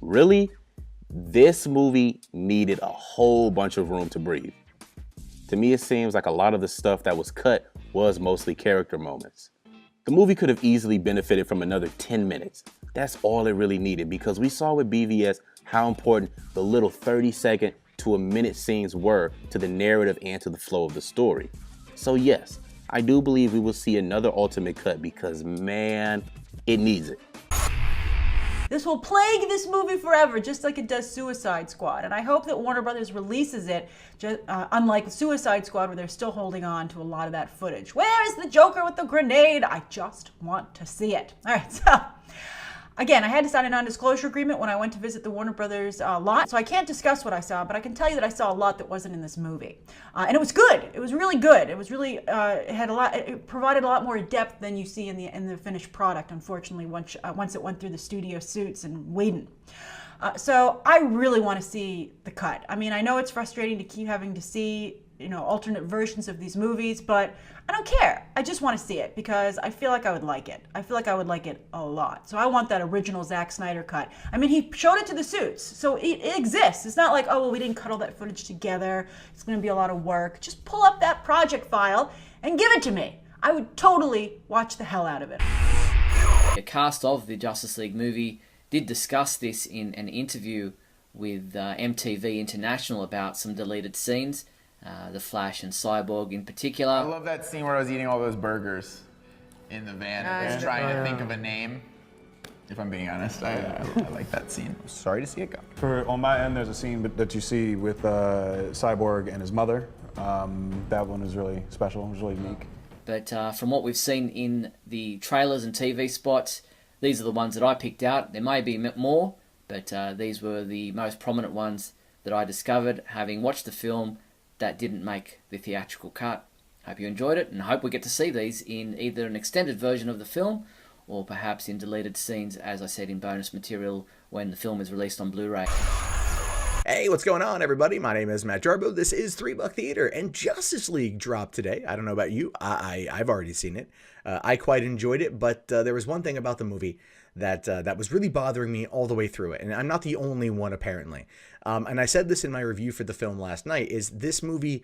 Really? This movie needed a whole bunch of room to breathe. To me, it seems like a lot of the stuff that was cut was mostly character moments. The movie could have easily benefited from another 10 minutes. That's all it really needed, because we saw with BVS how important the little 30-second to a minute scenes were to the narrative and to the flow of the story. So yes, I do believe we will see another ultimate cut because, man, it needs it. This will plague this movie forever, just like it does Suicide Squad. And I hope that Warner Brothers releases it, unlike Suicide Squad, where they're still holding on to a lot of that footage. Where is the Joker with the grenade? I just want to see it. All right, so again, I had to sign a non-disclosure agreement when I went to visit the Warner Brothers lot, so I can't discuss what I saw, but I can tell you that I saw a lot that wasn't in this movie. And it was good. It was really good. It was really, it provided a lot more depth than you see in the finished product, unfortunately, once it went through the studio suits and Whedon. So I really want to see the cut. I mean, I know it's frustrating to keep having to see, alternate versions of these movies, but I don't care. I just want to see it because I feel like I would like it. I feel like I would like it a lot. So I want that original Zack Snyder cut. I mean, he showed it to the suits, so it exists. It's not like, oh, well, we didn't cut all that footage together. It's going to be a lot of work. Just pull up that project file and give it to me. I would totally watch the hell out of it. The cast of the Justice League movie did discuss this in an interview with MTV International about some deleted scenes. The Flash and Cyborg in particular. I love that scene where I was eating all those burgers in the van and just trying to think of a name. If I'm being honest, I like that scene. Sorry to see it go. On my end, there's a scene that you see with Cyborg and his mother. That one is really special, it was really unique. But from what we've seen in the trailers and TV spots, these are the ones that I picked out. There may be more, but these were the most prominent ones that I discovered having watched the film that didn't make the theatrical cut. Hope you enjoyed it, and I hope we get to see these in either an extended version of the film or perhaps in deleted scenes, as I said, in bonus material when the film is released on Blu-ray. Hey, what's going on, everybody? My name is Matt Jarbo. This is 3 Buck Theater, and Justice League dropped today. I don't know about you. I've already seen it. I quite enjoyed it, but there was one thing about the movie that was really bothering me all the way through it, and I'm not the only one, apparently. And I said this in my review for the film last night, is this movie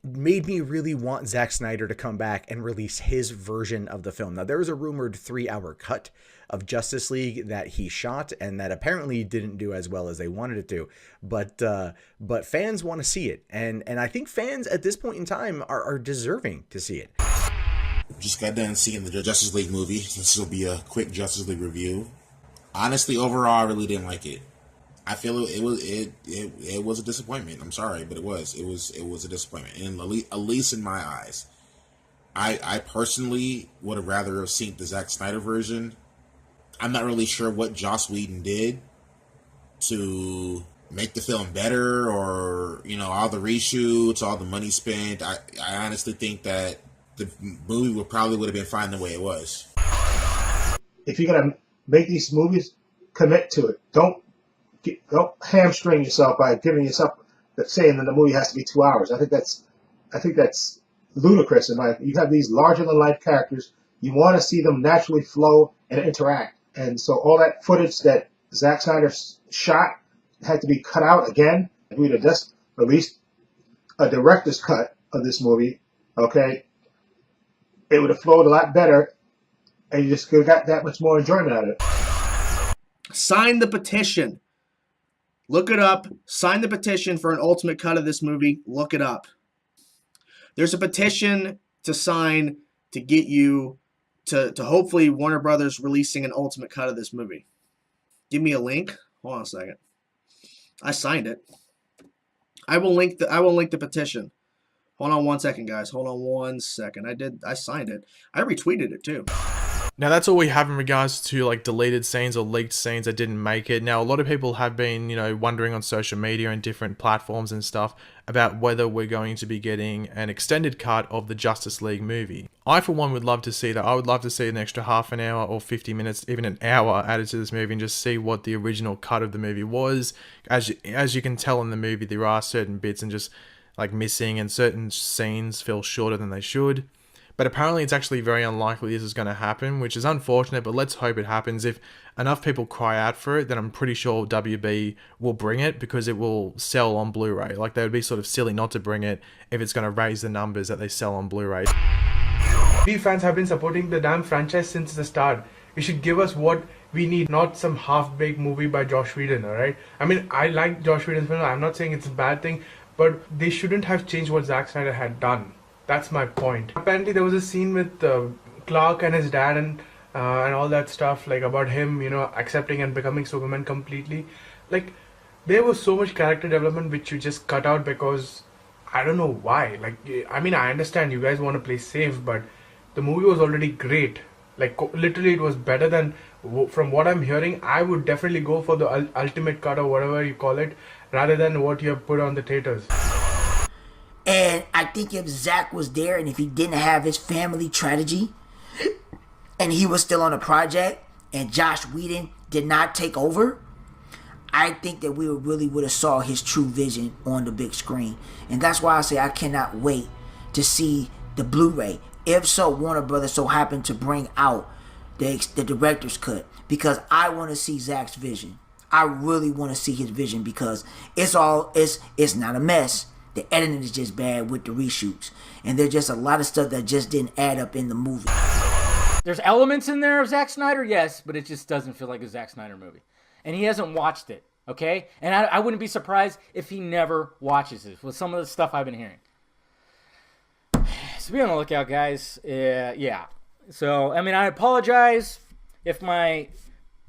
made me really want Zack Snyder to come back and release his version of the film. Now, there was a rumored 3-hour cut of Justice League that he shot, and that apparently didn't do as well as they wanted it to. But fans want to see it, and I think fans at this point in time are deserving to see it. Just got done seeing the Justice League movie. This will be a quick Justice League review. Honestly, overall, I really didn't like it. I feel it was a disappointment. I'm sorry, but it was a disappointment, and at least in my eyes. I personally would have rather have seen the Zack Snyder version. I'm not really sure what Joss Whedon did to make the film better, or all the reshoots, all the money spent. I honestly think that the movie would have been fine the way it was. If you're gonna make these movies, commit to it. Don't hamstring yourself by giving yourself saying that the movie has to be 2 hours. I think that's ludicrous. You have these larger than life characters. You want to see them naturally flow and interact. And so all that footage that Zack Snyder shot had to be cut out again. We'd have just released a director's cut of this movie. Okay, it would have flowed a lot better, and you just could have got that much more enjoyment out of it. Sign the petition. Look it up. Sign the petition for an ultimate cut of this movie. Look it up. There's a petition to sign to get you to hopefully Warner Brothers releasing an ultimate cut of this movie. Give me a link. Hold on a second. I signed it. I will link the petition. Hold on 1 second, guys. Hold on 1 second. I signed it. I retweeted it too. Now that's all we have in regards to like deleted scenes or leaked scenes that didn't make it. Now a lot of people have been, wondering on social media and different platforms and stuff about whether we're going to be getting an extended cut of the Justice League movie. I for one would love to see that. I would love to see an extra half an hour or 50 minutes, even an hour added to this movie and just see what the original cut of the movie was. As you can tell in the movie, there are certain bits and just like missing, and certain scenes feel shorter than they should. but apparently it's actually very unlikely this is going to happen, which is unfortunate, but let's hope it happens. If enough people cry out for it, then I'm pretty sure WB will bring it because it will sell on Blu-ray. Like, they would be sort of silly not to bring it if it's going to raise the numbers that they sell on Blu-ray. We fans have been supporting the damn franchise since the start. You should give us what we need, not some half-baked movie by Joss Whedon, alright? I mean, I like Joss Whedon's film, I'm not saying it's a bad thing, but they shouldn't have changed what Zack Snyder had done. That's my point. Apparently there was a scene with Clark and his dad and all that stuff, like about him, you know, accepting and becoming Superman completely. Like, there was so much character development which you just cut out because I don't know why. Like, I mean, I understand you guys want to play safe, but the movie was already great. Like, literally it was better than, from what I'm hearing, I would definitely go for the ultimate cut or whatever you call it, rather than what you have put on the theaters. And I think if Zack was there and if he didn't have his family tragedy and he was still on a project and Joss Whedon did not take over, I think that we really would have saw his true vision on the big screen. And that's why I say I cannot wait to see the Blu-ray. If so, Warner Brothers so happened to bring out the director's cut, because I want to see Zack's vision. I really want to see his vision because it's not a mess. The editing is just bad with the reshoots. And there's just a lot of stuff that just didn't add up in the movie. There's elements in there of Zack Snyder, yes, but it just doesn't feel like a Zack Snyder movie. And he hasn't watched it, okay? And I wouldn't be surprised if he never watches it with some of the stuff I've been hearing. So be on the lookout, guys. Yeah. So, I mean, I apologize if my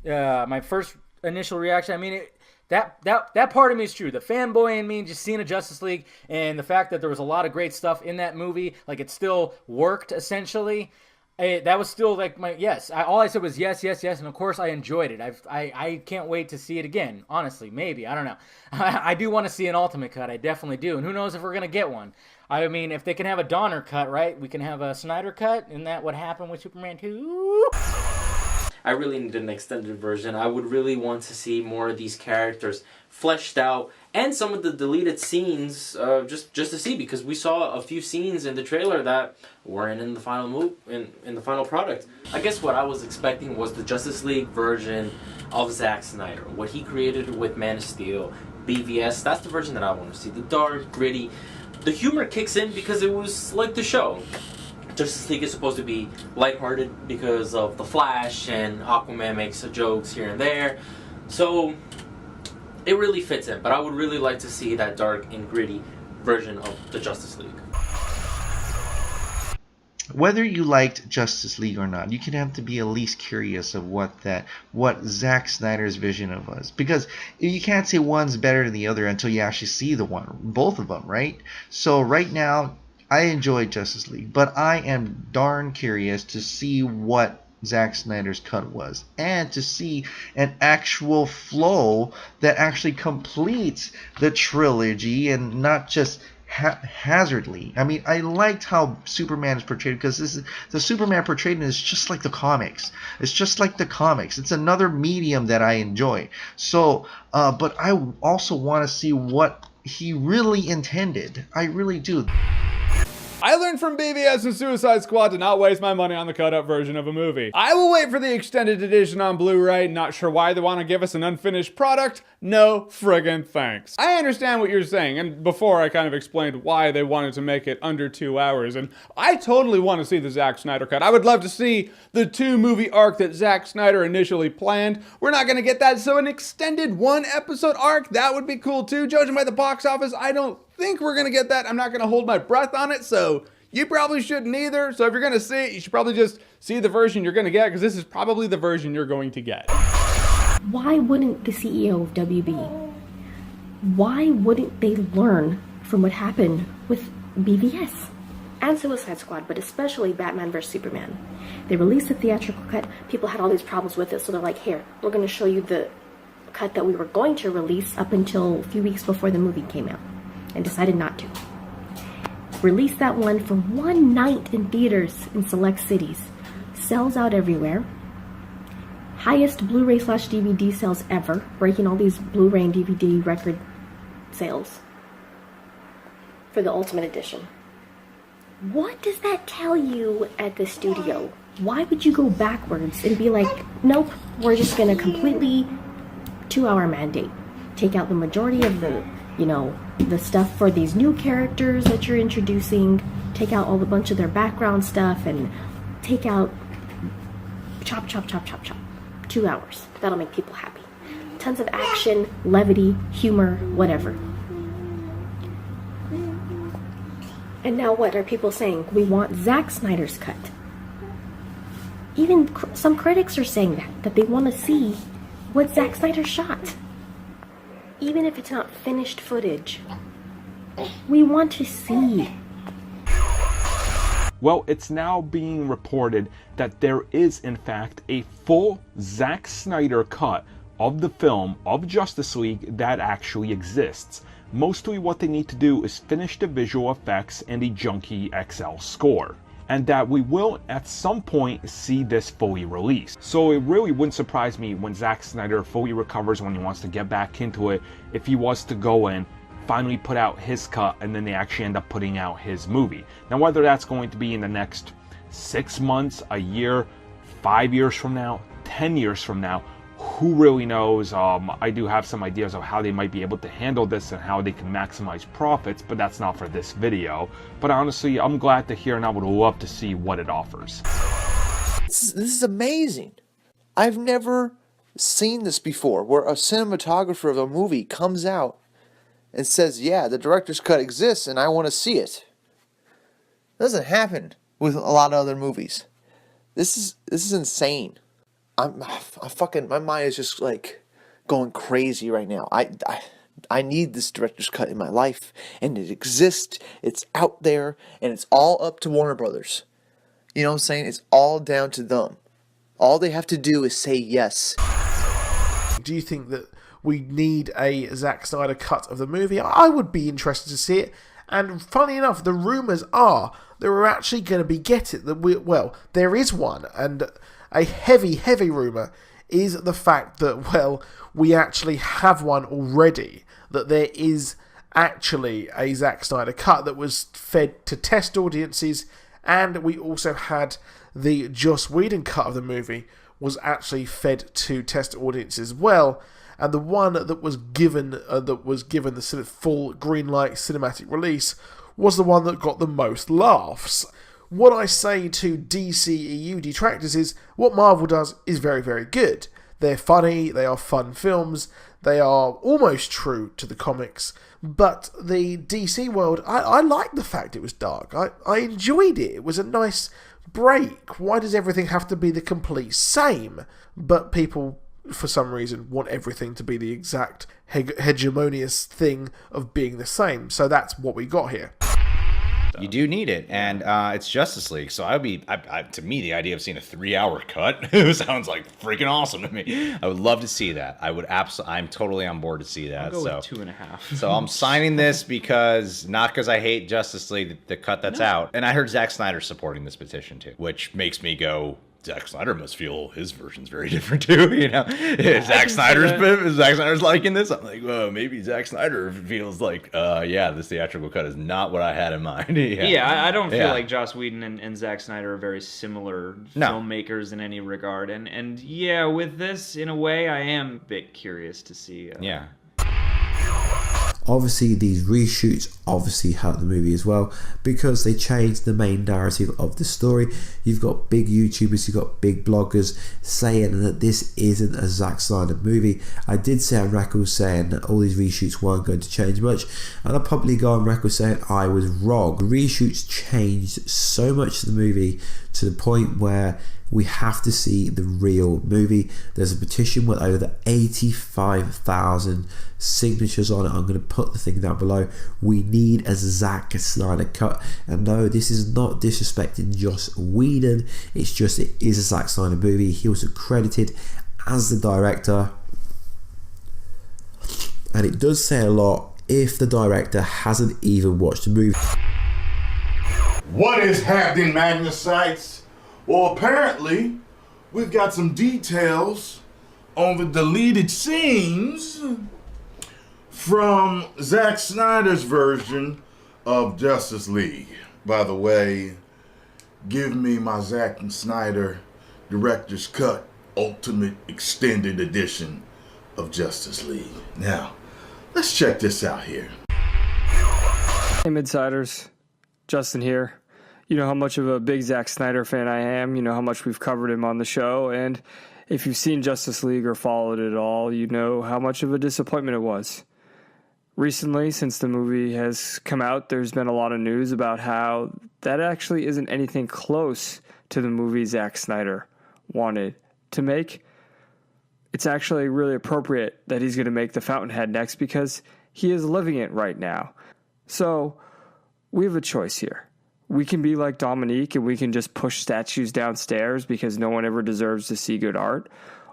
first initial reaction, I mean, that part of me is true. The fanboy in me, just seeing a Justice League and the fact that there was a lot of great stuff in that movie, like it still worked essentially. That was still like my yes. All I said was yes, and of course I enjoyed it. I can't wait to see it again. Honestly, maybe, I don't know. I do want to see an ultimate cut. I definitely do, and who knows if we're gonna get one. I mean, if they can have a Donner cut, right? We can have a Snyder cut. Isn't that what happened with Superman 2? I really need an extended version. I would really want to see more of these characters fleshed out, and some of the deleted scenes, just to see, because we saw a few scenes in the trailer that weren't in the final in the final product. I guess what I was expecting was the Justice League version of Zack Snyder, what he created with Man of Steel, BVS. That's the version that I want to see. The dark, gritty. The humor kicks in because it was like the show. Justice League is supposed to be lighthearted because of The Flash, and Aquaman makes jokes here and there. So it really fits in, but I would really like to see that dark and gritty version of the Justice League. Whether you liked Justice League or not, you can have to be at least curious of what Zack Snyder's vision of was, because you can't say one's better than the other until you actually see both of them, right? So right now, I enjoyed Justice League, but I am darn curious to see what Zack Snyder's cut was, and to see an actual flow that actually completes the trilogy and not just haphazardly. I mean, I liked how Superman is portrayed, because the Superman portrayed is just like the comics. It's just like the comics. It's another medium that I enjoy. So, but I also want to see what he really intended. I really do. I learned from BVS and Suicide Squad to not waste my money on the cut-up version of a movie. I will wait for the extended edition on Blu-ray. Not sure why they want to give us an unfinished product. No friggin' thanks. I understand what you're saying, and before I kind of explained why they wanted to make it under 2 hours, and I totally want to see the Zack Snyder cut. I would love to see the 2-movie arc that Zack Snyder initially planned. We're not going to get that, so an extended 1-episode arc, that would be cool too. Judging by the box office, I don't think we're gonna get that. I'm not gonna hold my breath on it, so you probably shouldn't either. So if you're gonna see it, you should probably just see the version you're gonna get, because this is probably the version you're going to get. Why wouldn't the CEO of WB, why wouldn't they learn from what happened with BVS and Suicide Squad, but especially Batman vs Superman? They released the theatrical cut, people had all these problems with it, so they're like, here, we're gonna show you the cut that we were going to release up until a few weeks before the movie came out, and decided not to. Release that one for one night in theaters in select cities. Sells out everywhere. Highest Blu-ray/DVD sales ever, breaking all these Blu-ray and DVD record sales for the Ultimate Edition. What does that tell you at the studio? Why would you go backwards and be like, nope, we're just gonna completely 2-hour mandate. Take out the majority of the, the stuff for these new characters that you're introducing. Take out all a bunch of their background stuff and take out chop, chop, chop, chop, chop. 2 hours. That'll make people happy. Tons of action, levity, humor, whatever. And now what are people saying? We want Zack Snyder's cut. Even some critics are saying that they want to see what Zack Snyder shot. Even if it's not finished footage, we want to see. Well, it's now being reported that there is, in fact, a full Zack Snyder cut of the film of Justice League that actually exists. Mostly what they need to do is finish the visual effects and the junky XL score. And that we will at some point see this fully released. So it really wouldn't surprise me when Zack Snyder fully recovers, when he wants to get back into it, if he was to go in, finally put out his cut, and then they actually end up putting out his movie. Now whether that's going to be in the next 6 months, a year, 5 years from now, 10 years from now, who really knows? I do have some ideas of how they might be able to handle this and how they can maximize profits, but that's not for this video. But honestly, I'm glad to hear and I would love to see what it offers. This is amazing. I've never seen this before, where a cinematographer of a movie comes out and says, yeah, the director's cut exists and I want to see it. It doesn't happen with a lot of other movies. This is insane. My mind is just like going crazy right now. I need this director's cut in my life, and it exists. It's out there, and it's all up to Warner Brothers. You know what I'm saying? It's all down to them. All they have to do is say yes. Do you think that we need a Zack Snyder cut of the movie? I would be interested to see it. And funny enough, the rumours are that we're actually going to be getting it. There is one, and a heavy rumour is the fact that, we actually have one already. That there is actually a Zack Snyder cut that was fed to test audiences, and we also had the Joss Whedon cut of the movie was actually fed to test audiences as well. And the one that was given the full green light cinematic release was the one that got the most laughs. What I say to DCEU detractors is what Marvel does is very, very good. They're funny, they are fun films, they are almost true to the comics, but the DC world, I like the fact it was dark. I enjoyed it. It was a nice break. Why does everything have to be the complete same? But people, for some reason, want everything to be the exact hegemonious thing of being the same. So that's what we got here. You do need it, and it's Justice League, so to me, the idea of seeing a 3-hour cut sounds like freaking awesome to me. I would love to see that. I'm totally on board to see that. I'll go with 2.5. So I'm signing this not because I hate Justice League, the cut that's out. And I heard Zack Snyder supporting this petition too, which makes me go, Zack Snyder must feel his version's very different too, you know? If Zack Snyder's liking this, I'm like, well, maybe Zack Snyder feels like, this theatrical cut is not what I had in mind. I don't feel like Joss Whedon and Zack Snyder are very similar filmmakers in any regard. And with this, in a way, I am a bit curious to see. Obviously, these reshoots obviously help the movie as well because they change the main narrative of the story. You've got big YouTubers, you've got big bloggers saying that this isn't a Zack Snyder movie. I did say on record saying that all these reshoots weren't going to change much, and I'll probably go on record saying I was wrong. The reshoots changed so much of the movie to the point where we have to see the real movie. There's a petition with over 85,000 signatures on it. I'm going to put the thing down below. We need a Zack Snyder cut. And no, this is not disrespecting Joss Whedon. It's just it is a Zack Snyder movie. He was accredited as the director. And it does say a lot if the director hasn't even watched the movie. What is happening, Magnusites? Well, apparently, we've got some details on the deleted scenes from Zack Snyder's version of Justice League. by the way, give me my Zack Snyder Director's Cut Ultimate Extended Edition of Justice League. Now, let's check this out here. Hey, Midsiders. Justin here. You know how much of a big Zack Snyder fan I am. You know how much we've covered him on the show. And if you've seen Justice League or followed it at all, you know how much of a disappointment it was. Recently, since the movie has come out, there's been a lot of news about how that actually isn't anything close to the movie Zack Snyder wanted to make. It's actually really appropriate that he's going to make The Fountainhead next because he is living it right now. So, we have a choice here. We can be like Dominique and we can just push statues downstairs because no one ever deserves to see good art.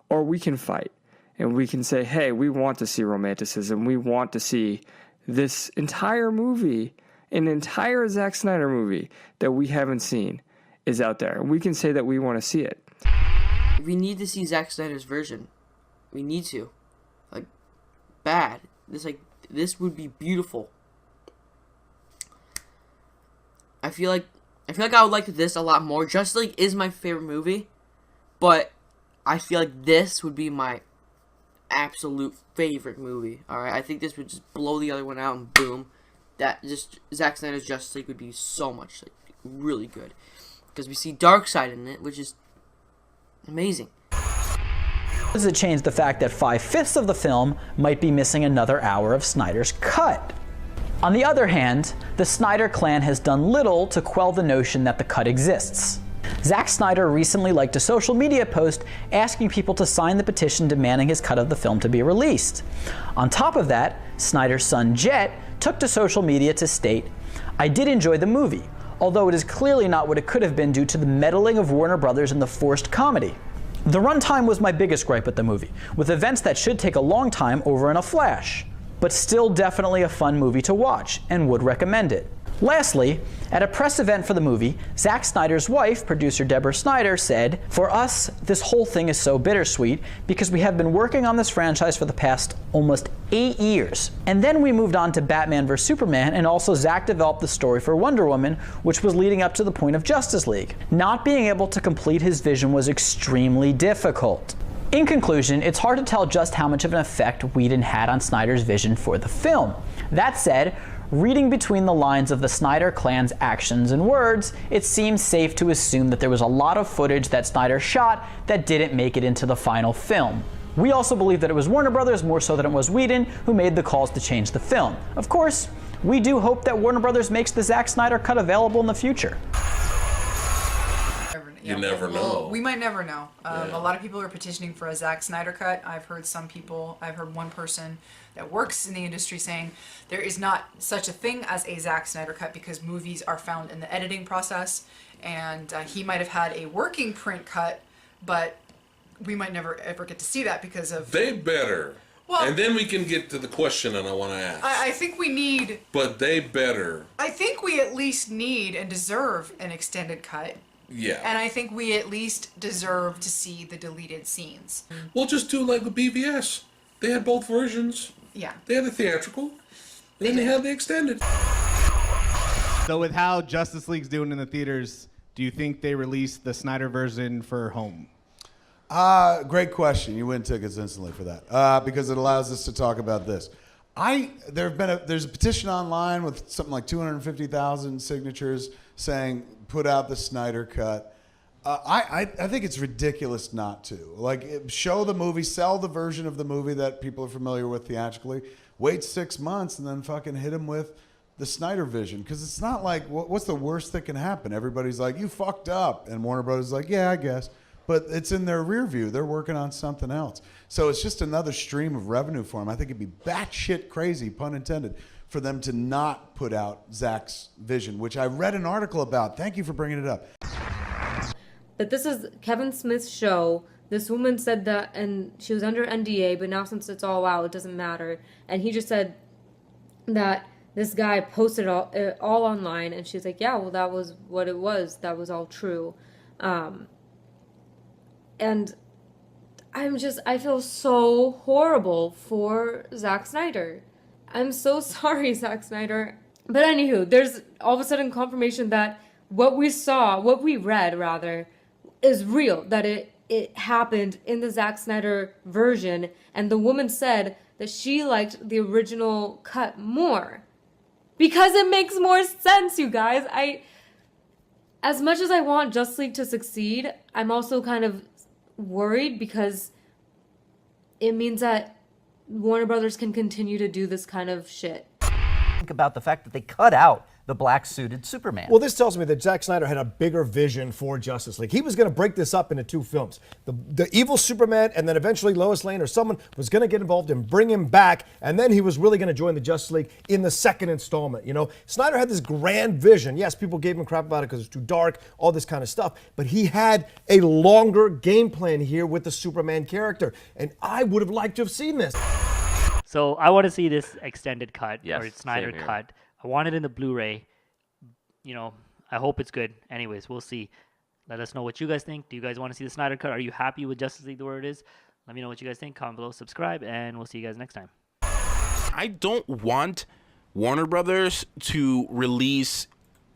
Or we can fight. And we can say, hey, we want to see romanticism. We want to see this entire movie, an entire Zack Snyder movie that we haven't seen is out there. And we can say that we want to see it. We need to see Zack Snyder's version. We need to. Like, bad. This would be beautiful. I feel like I would like this a lot more. Justice League is my favorite movie, but I feel like this would be my absolute favorite movie. Alright, I think this would just blow the other one out and boom. That just Zack Snyder's Justice League would be so much really good. Because we see Darkseid in it, which is amazing. Does it change the fact that 5/5 of the film might be missing another hour of Snyder's cut? On the other hand, the Snyder clan has done little to quell the notion that the cut exists. Zack Snyder recently liked a social media post asking people to sign the petition demanding his cut of the film to be released. On top of that, Snyder's son Jet took to social media to state, "I did enjoy the movie, although it is clearly not what it could have been due to the meddling of Warner Brothers in the forced comedy. The runtime was my biggest gripe with the movie, with events that should take a long time over in a flash, but still definitely a fun movie to watch and would recommend it." Lastly, at a press event for the movie, Zack Snyder's wife, producer Deborah Snyder, said, "For us, this whole thing is so bittersweet because we have been working on this franchise for the past almost 8 years. And then we moved on to Batman vs. Superman, and also Zack developed the story for Wonder Woman, which was leading up to the point of Justice League. Not being able to complete his vision was extremely difficult." In conclusion, it's hard to tell just how much of an effect Whedon had on Snyder's vision for the film. That said, reading between the lines of the Snyder clan's actions and words, it seems safe to assume that there was a lot of footage that Snyder shot that didn't make it into the final film. We also believe that it was Warner Brothers more so than it was Whedon who made the calls to change the film. Of course, we do hope that Warner Brothers makes the Zack Snyder cut available in the future. You never know. We might never know. A lot of people are petitioning for a Zack Snyder cut. I've heard one person that works in the industry saying there is not such a thing as a Zack Snyder cut because movies are found in the editing process, and he might have had a working print cut, but we might never ever get to see that because of... They better. Well, and then we can get to the question that I want to ask. I think we need... But they better. I think we at least need and deserve an extended cut. Yeah. And I think we at least deserve to see the deleted scenes. We'll just do like with BVS. They had both versions. Yeah. They had the theatrical, then they had the extended. So with how Justice League's doing in the theaters, do you think they released the Snyder version for home? Great question. You win tickets instantly for that because it allows us to talk about this. There's a petition online with something like 250,000 signatures saying put out the Snyder cut. I think it's ridiculous not to. Show the movie, sell the version of the movie that people are familiar with theatrically. Wait 6 months and then fucking hit them with the Snyder vision. Because it's not like, what's the worst that can happen? Everybody's like, you fucked up. And Warner Brothers is like, yeah, I guess. But it's in their rear view. They're working on something else. So it's just another stream of revenue for them. I think it'd be batshit crazy, pun intended, for them to not put out Zack's vision, which I read an article about. Thank you for bringing it up. But this is Kevin Smith's show. This woman said that, and she was under NDA, but now since it's all out, it doesn't matter. And he just said that this guy posted it all online, and she's like, yeah, well, that was what it was. That was all true. And I feel so horrible for Zack Snyder. I'm so sorry, Zack Snyder. But anywho, there's all of a sudden confirmation that what we read rather, is real. That it happened in the Zack Snyder version, and the woman said that she liked the original cut more. Because it makes more sense, you guys. As much as I want Justice League to succeed, I'm also kind of worried because it means that Warner Brothers can continue to do this kind of shit. Think about the fact that they cut out the black-suited Superman. Well, this tells me that Zack Snyder had a bigger vision for Justice League. He was going to break this up into 2 films. The evil Superman and then eventually Lois Lane or someone was going to get involved and bring him back, and then he was really going to join the Justice League in the second installment. You know, Snyder had this grand vision. Yes, people gave him crap about it because it's too dark, all this kind of stuff, but he had a longer game plan here with the Superman character, and I would have liked to have seen this. So I want to see this extended cut Yes, or Snyder same here. cut. I want it in the Blu-ray. You know, I hope it's good. Anyways, we'll see. Let us know what you guys think. Do you guys want to see the Snyder cut? Are you happy with Justice League the way it is? Let me know what you guys think. Comment below, subscribe, and we'll see you guys next time. I don't want Warner Brothers to release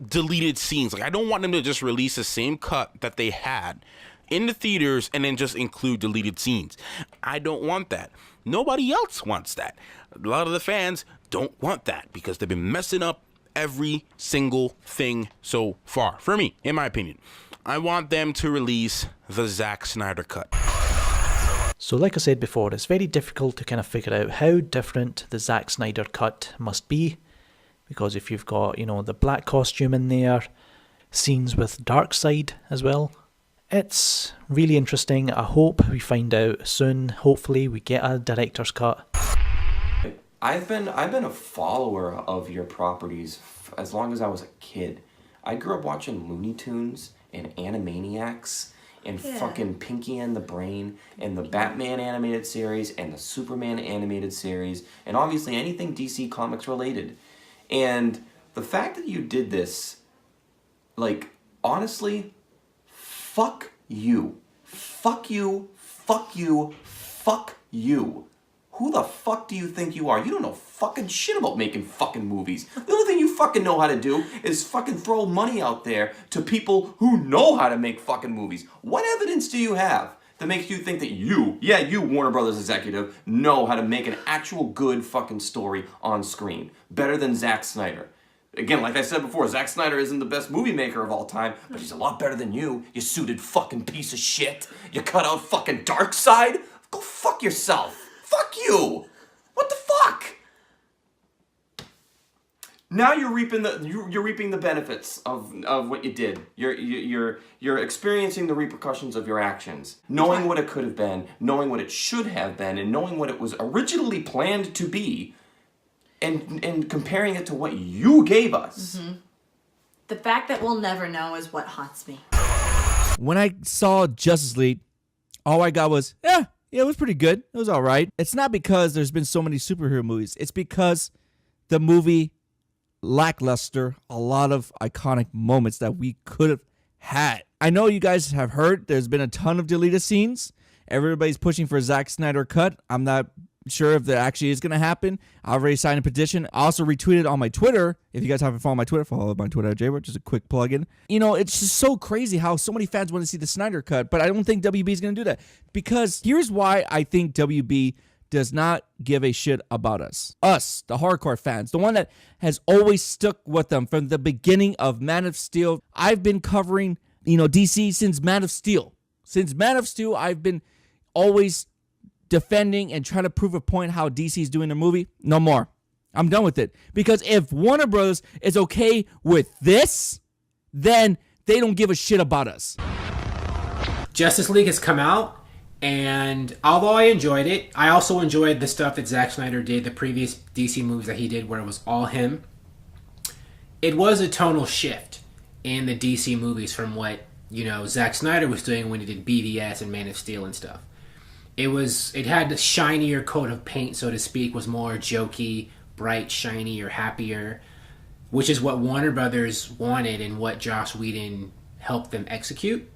deleted scenes. Like, I don't want them to just release the same cut that they had in the theaters and then just include deleted scenes. I don't want that. Nobody else wants that. A lot of the fans don't want that because they've been messing up every single thing so far. For me, in my opinion, I want them to release the Zack Snyder cut. So like I said before, it's very difficult to kind of figure out how different the Zack Snyder cut must be, because if you've got, you know, the black costume in there, scenes with Darkseid as well, it's really interesting. I hope we find out soon. Hopefully we get a director's cut. I've been a follower of your properties as long as I was a kid. I grew up watching Looney Tunes and Animaniacs and fucking Pinky and the Brain and the Batman animated series and the Superman animated series and obviously anything DC Comics related. And the fact that you did this, like, honestly, fuck you. Fuck you. Fuck you. Fuck you. Who the fuck do you think you are? You don't know fucking shit about making fucking movies. The only thing you fucking know how to do is fucking throw money out there to people who know how to make fucking movies. What evidence do you have that makes you think that you, Warner Brothers executive, know how to make an actual good fucking story on screen? Better than Zack Snyder. Again, like I said before, Zack Snyder isn't the best movie maker of all time, but he's a lot better than you suited fucking piece of shit. You cut out fucking Darkseid? Go fuck yourself. Fuck you! What the fuck? Now you're reaping the benefits of what you did. You're experiencing the repercussions of your actions, knowing what it could have been, knowing what it should have been, and knowing what it was originally planned to be, and comparing it to what you gave us. Mm-hmm. The fact that we'll never know is what haunts me. When I saw Justice League, all I got was, yeah, it was pretty good. It was all right. It's not because there's been so many superhero movies. It's because the movie lackluster a lot of iconic moments that we could have had. I know you guys have heard there's been a ton of deleted scenes. Everybody's pushing for a Zack Snyder cut. I'm not sure if that actually is going to happen. I already signed a petition. I also retweeted on my Twitter. If you guys haven't followed my Twitter, follow my Twitter at JWord, just a quick plug-in. You know, it's just so crazy how so many fans want to see the Snyder cut, but I don't think WB is going to do that. Because here's why I think WB does not give a shit about us. Us, the hardcore fans, the one that has always stuck with them from the beginning of Man of Steel. I've been covering, DC since Man of Steel. Since Man of Steel, I've been always defending and trying to prove a point how DC's doing their movie. No more. I'm done with it. Because if Warner Bros. Is okay with this, then they don't give a shit about us. Justice League has come out, and although I enjoyed it, I also enjoyed the stuff that Zack Snyder did, the previous DC movies that he did where it was all him. It was a tonal shift in the DC movies from what, Zack Snyder was doing when he did BVS and Man of Steel and stuff. It had the shinier coat of paint, so to speak, was more jokey, bright, shiny, or happier, which is what Warner Brothers wanted and what Joss Whedon helped them execute.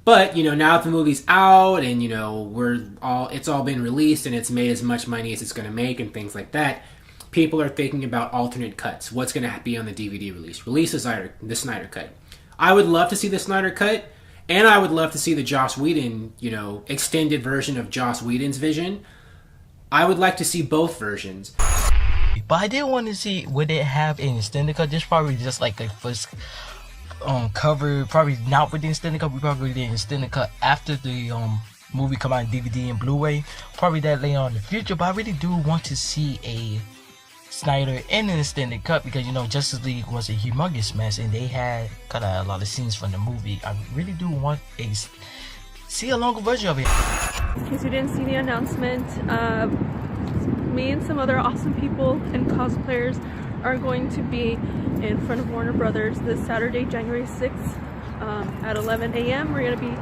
But, now that the movie's out and, it's all been released and it's made as much money as it's going to make and things like that, people are thinking about alternate cuts. What's going to be on the DVD release? Release the Snyder Cut. I would love to see the Snyder Cut, and I would love to see the Joss Whedon, extended version of Joss Whedon's vision. I would like to see both versions. But I did want to see, would it have an extended cut? This probably just like the first cover, probably not with the extended cut. We probably did an extended cut after the movie come out in DVD and Blu-ray. Probably that later on in the future. But I really do want to see a Snyder in an extended cut because Justice League was a humongous mess and they had cut out a lot of scenes from the movie. I really do want see a longer version of it. In case you didn't see the announcement, me and some other awesome people and cosplayers are going to be in front of Warner Brothers this Saturday, January 6th at 11 a.m. We're going to be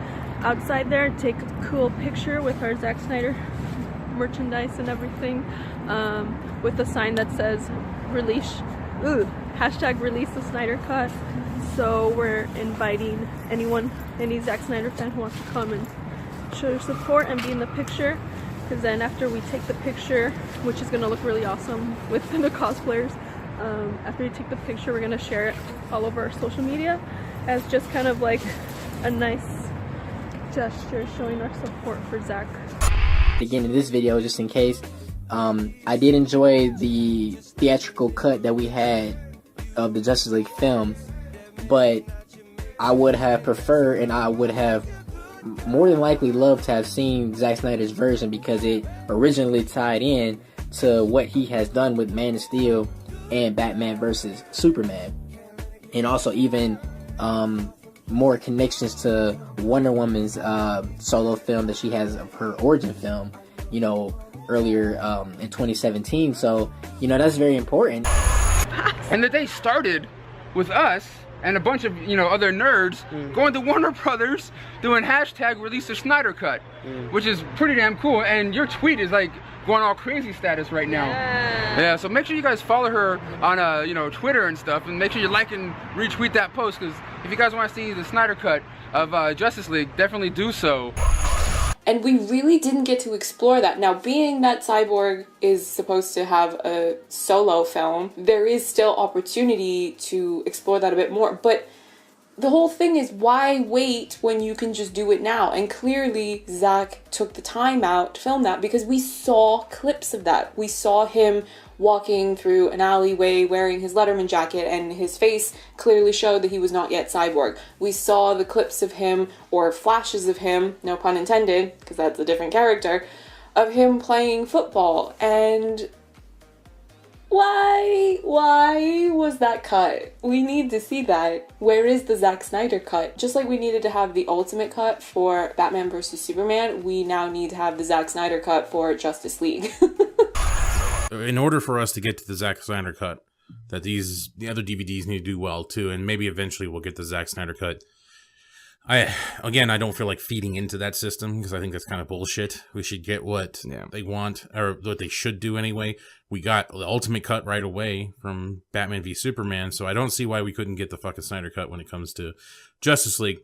outside there, take a cool picture with our Zack Snyder merchandise and everything, with a sign that says release the Snyder Cut. So we're inviting any Zack Snyder fan who wants to come and show your support and be in the picture, because then after we take the picture, which is going to look really awesome with the cosplayers, after we take the picture we're going to share it all over our social media as just kind of like a nice gesture showing our support for Zack. Again, in this video, just in case, I did enjoy the theatrical cut that we had of the Justice League film, but I would have preferred, and I would have more than likely loved to have seen Zack Snyder's version, because it originally tied in to what he has done with Man of Steel and Batman vs. Superman, and also even more connections to Wonder Woman's solo film that she has of her origin film, earlier in 2017. So, that's very important. And the day started with us and a bunch of, other nerds going to Warner Brothers doing hashtag release the Snyder Cut, which is pretty damn cool. And your tweet is like going all crazy status right now. Yeah, so make sure you guys follow her on, Twitter and stuff, and make sure you like and retweet that post, because if you guys want to see the Snyder Cut of Justice League, definitely do so. And we really didn't get to explore that. Now, being that Cyborg is supposed to have a solo film, there is still opportunity to explore that a bit more. But the whole thing is, why wait when you can just do it now? And clearly, Zack took the time out to film that because we saw clips of that. We saw him walking through an alleyway wearing his Letterman jacket, and his face clearly showed that he was not yet Cyborg. We saw the clips of him, or flashes of him, no pun intended, because that's a different character, of him playing football. And why was that cut? We need to see that. Where is the Zack Snyder cut? Just like we needed to have the ultimate cut for Batman vs. Superman, we now need to have the Zack Snyder cut for Justice League. In order for us to get to the Zack Snyder cut, that the other DVDs need to do well too, and maybe eventually we'll get the Zack Snyder cut. I don't feel like feeding into that system, because I think that's kind of bullshit. We should get what they want, or what they should do anyway. We got the ultimate cut right away from Batman v Superman, so I don't see why we couldn't get the fucking Snyder cut when it comes to Justice League.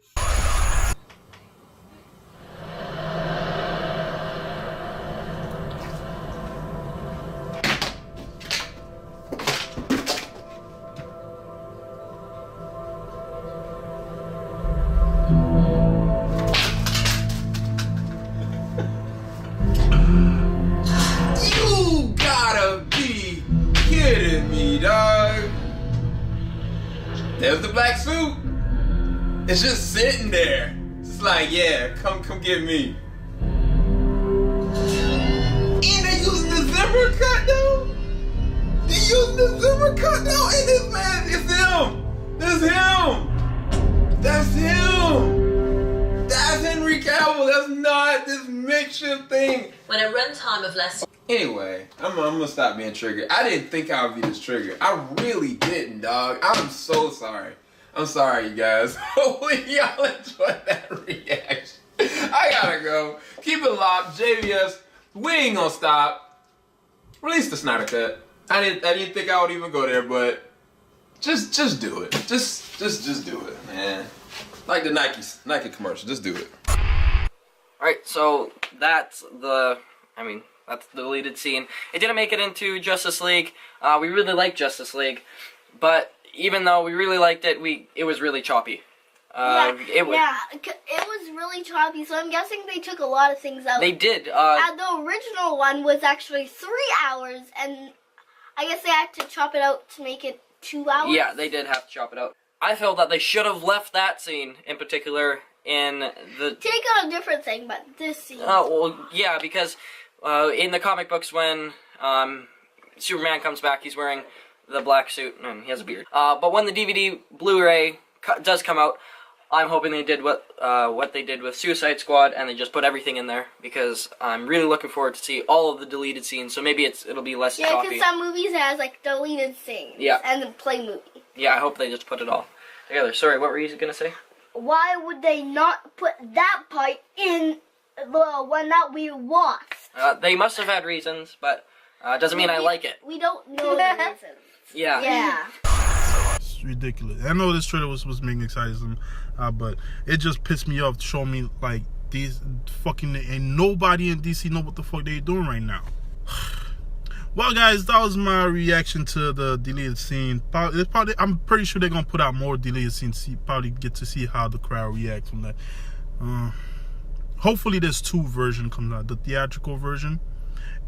There's the black suit. It's just sitting there. It's like, yeah, come get me. And they using the Zimmer cut though? They using the Zimmer cut though? And this man, it's him. That's him. That's him. That's Henry Cavill. That's not this makeshift thing. When a runtime of less. Anyway, I'm gonna stop being triggered. I didn't think I would be this triggered. I really didn't, dog. I'm so sorry. I'm sorry, you guys. Hopefully y'all enjoyed that reaction. I gotta go. Keep it locked. JVS, we ain't gonna stop. Release the Snyder Cut. I didn't think I would even go there, but just do it. Just do it, man. Like the Nike commercial. Just do it. Alright, so that's That's the deleted scene. It didn't make it into Justice League. We really liked Justice League, but even though we really liked it, it was really choppy. It was really choppy, so I'm guessing they took a lot of things out. They did. And the original one was actually 3 hours, and I guess they had to chop it out to make it 2 hours? Yeah, they did have to chop it out. I felt that they should have left that scene, in particular, in the... Take out a different thing, but this scene... Oh, well, yeah, because in the comic books when Superman comes back, he's wearing the black suit, and he has a beard. But when the DVD Blu-ray does come out, I'm hoping they did what they did with Suicide Squad, and they just put everything in there, because I'm really looking forward to see all of the deleted scenes, so maybe it'll be less choppy. Yeah, because some movies has, like, deleted scenes. Yeah. And the play movie. Yeah, I hope they just put it all together. Sorry, what were you going to say? Why would they not put that part in the one that we watched? They must have had reasons, but doesn't mean I like it. We don't know the reasons. Yeah. Yeah. It's ridiculous. I know this trailer was supposed to make me excited, but it just pissed me off to show me like these fucking ain't nobody in DC know what the fuck they doing right now. Well, guys, that was my reaction to the deleted scene. I'm pretty sure they're gonna put out more deleted scenes. Probably get to see how the crowd reacts from that. Hopefully, there's 2 versions coming out: the theatrical version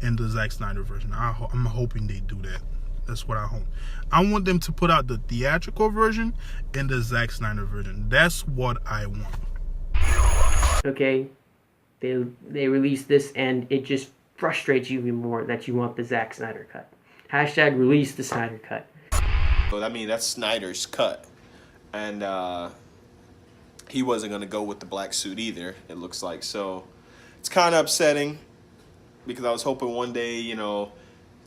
and the Zack Snyder version. I'm hoping they do that. That's what I hope. I want them to put out the theatrical version and the Zack Snyder version. That's what I want. Okay, they released this, and it just frustrates you even more that you want the Zack Snyder cut. Hashtag release the Snyder cut. But I mean, that's Snyder's cut. And he wasn't going to go with the black suit either, it looks like. So it's kind of upsetting because I was hoping one day, you know,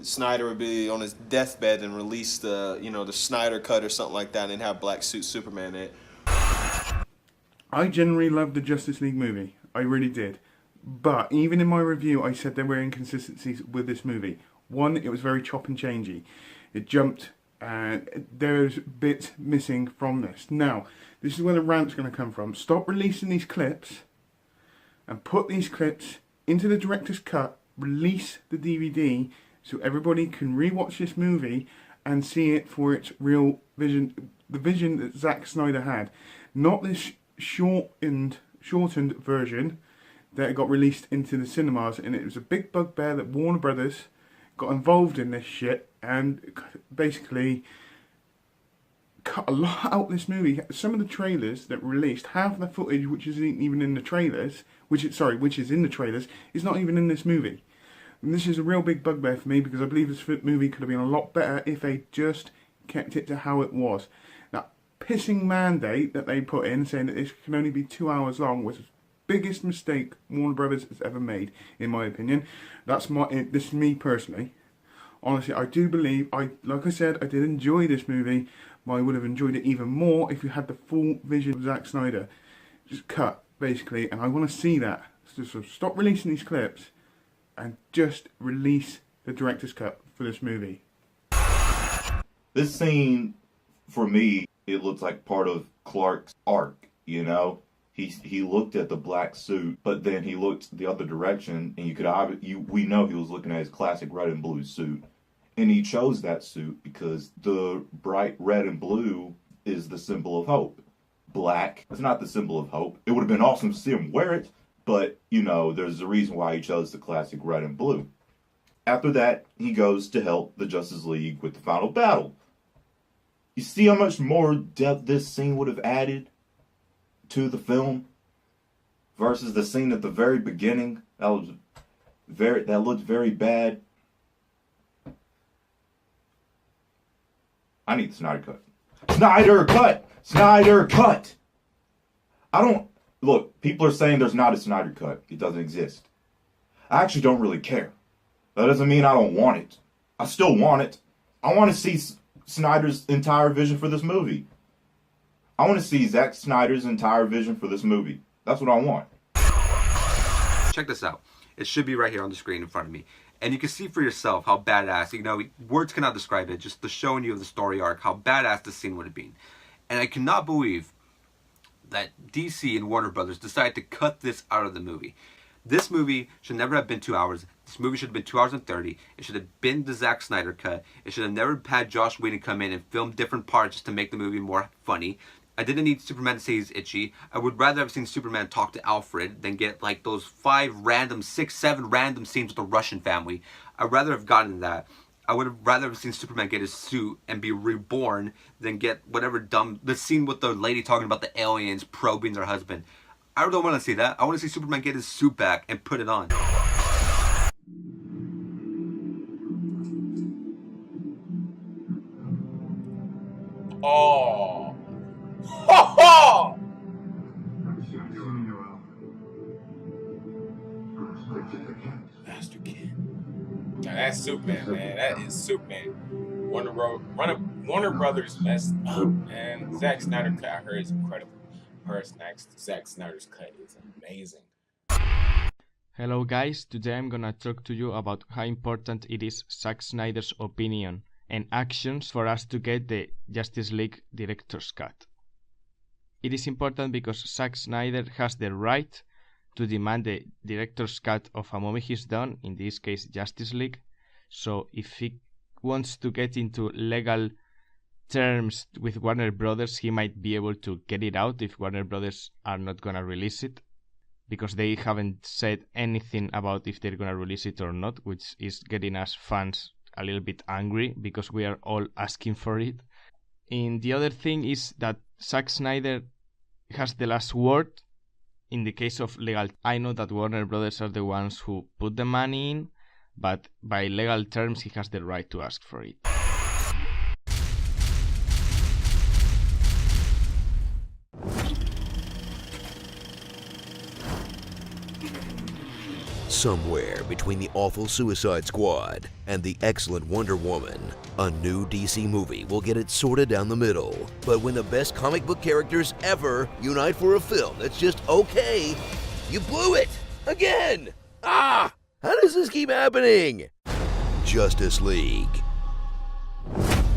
Snyder would be on his deathbed and release the, you know, the Snyder cut or something like that and have black suit Superman in it. I generally loved the Justice League movie. I really did. But even in my review, I said there were inconsistencies with this movie. One, it was very chop and changey. It jumped, and there's bits missing from this. Now, this is where the rant's going to come from. Stop releasing these clips and put these clips into the director's cut. Release the DVD so everybody can rewatch this movie and see it for its real vision, the vision that Zack Snyder had. Not this shortened version that got released into the cinemas, and it was a big bugbear that Warner Brothers got involved in this shit and basically cut a lot out of this movie. Some of the trailers that released, half the footage which isn't even in the trailers, which is in the trailers, is not even in this movie. And this is a real big bugbear for me because I believe this movie could have been a lot better if they just kept it to how it was. That pissing mandate that they put in, saying that this can only be 2 hours long, was biggest mistake Warner Brothers has ever made, in my opinion. This is me personally. Honestly, I do believe, like I said, I did enjoy this movie, but I would have enjoyed it even more if you had the full vision of Zack Snyder. Just cut, basically, and I want to see that. So stop releasing these clips and just release the director's cut for this movie. This scene, for me, it looks like part of Clark's arc, you know? He looked at the black suit, but then he looked the other direction, and we know he was looking at his classic red and blue suit. And he chose that suit because the bright red and blue is the symbol of hope. Black is not the symbol of hope. It would have been awesome to see him wear it, but, you know, there's a reason why he chose the classic red and blue. After that, he goes to help the Justice League with the final battle. You see how much more depth this scene would have added to the film versus the scene at the very beginning that looked very bad. I need the Snyder cut. Snyder cut! Snyder cut! Look, people are saying there's not a Snyder cut. It doesn't exist. I actually don't really care. That doesn't mean I don't want it. I still want it. I want to see Snyder's entire vision for this movie. I want to see Zack Snyder's entire vision for this movie. That's what I want. Check this out. It should be right here on the screen in front of me. And you can see for yourself how badass, you know, words cannot describe it, just the showing you of the story arc, how badass this scene would have been. And I cannot believe that DC and Warner Brothers decided to cut this out of the movie. This movie should never have been 2 hours. This movie should have been 2 hours and 30. It should have been the Zack Snyder cut. It should have never had Josh Whedon come in and film different parts just to make the movie more funny. I didn't need Superman to say he's itchy. I would rather have seen Superman talk to Alfred than get like those 6, 7 random scenes with the Russian family. I'd rather have gotten that. I would have rather have seen Superman get his suit and be reborn than get whatever the scene with the lady talking about the aliens probing their husband. I don't want to see that. I want to see Superman get his suit back and put it on. Oh. Ho ho! Master Kid. Now that's Superman, man. That is Superman. Warner Brothers messed up, man. Zack Snyder cut, I heard, is incredible. Zack Snyder's cut is amazing. Hello guys, today I'm gonna talk to you about how important it is Zack Snyder's opinion and actions for us to get the Justice League Director's Cut. It is important because Zack Snyder has the right to demand the Director's Cut of a movie he's done, in this case Justice League. So if he wants to get into legal terms with Warner Brothers, he might be able to get it out if Warner Brothers are not gonna release it, because they haven't said anything about if they're gonna release it or not, which is getting us fans a little bit angry because we are all asking for it. And the other thing is that Zack Snyder has the last word in the case of legal. I know that Warner Brothers are the ones who put the money in, but by legal terms he has the right to ask for it. Somewhere between the awful Suicide Squad and the excellent Wonder Woman, a new DC movie will get it sorted down the middle. But when the best comic book characters ever unite for a film that's just okay, you blew it! Again! Ah! How does this keep happening? Justice League.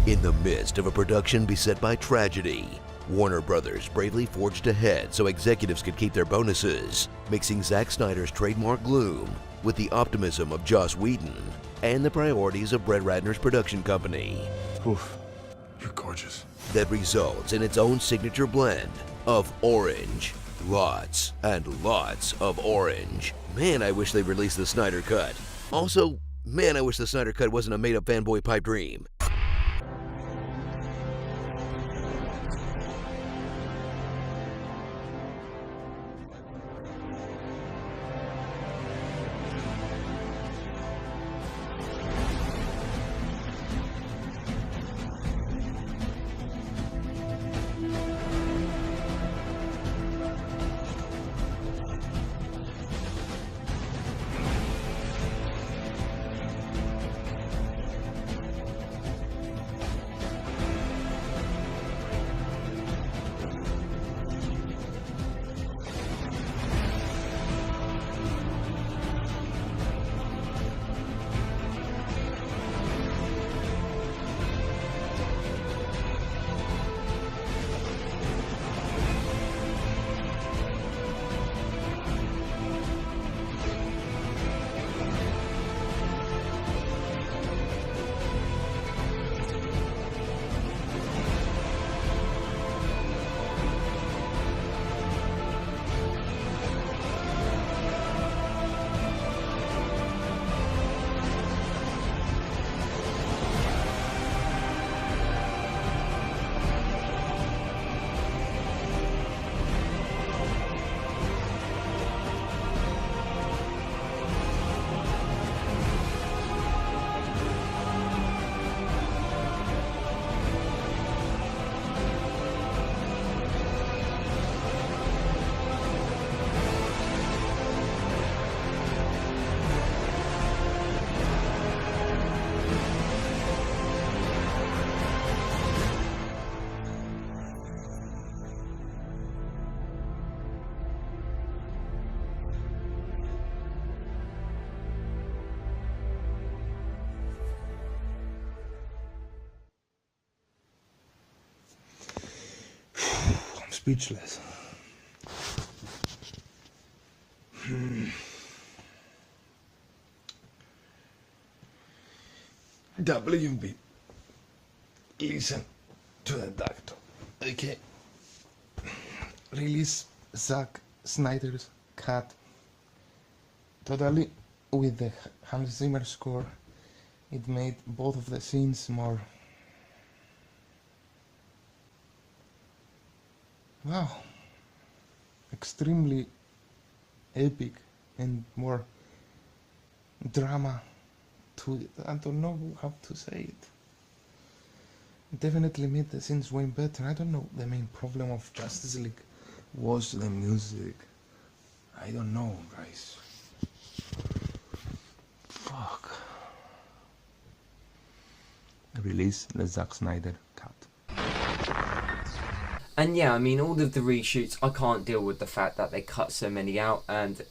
In the midst of a production beset by tragedy, Warner Brothers bravely forged ahead so executives could keep their bonuses, mixing Zack Snyder's trademark gloom with the optimism of Joss Whedon and the priorities of Brett Ratner's production company. Oof, you're gorgeous. That results in its own signature blend of orange. Lots and lots of orange. Man, I wish they'd released the Snyder Cut. Also, man, I wish the Snyder Cut wasn't a made-up fanboy pipe dream. Speechless. WB, listen to the doctor, okay? Release Zack Snyder's cut totally with the Hans Zimmer score. It made both of the scenes more, wow, extremely epic and more drama to it. I don't know how to say it. Definitely made the scenes way better. I don't know, the main problem of Justice League was the music. I don't know, guys. Fuck. Release the Zack Snyder cut. And yeah, I mean, all of the reshoots, I can't deal with the fact that they cut so many out. And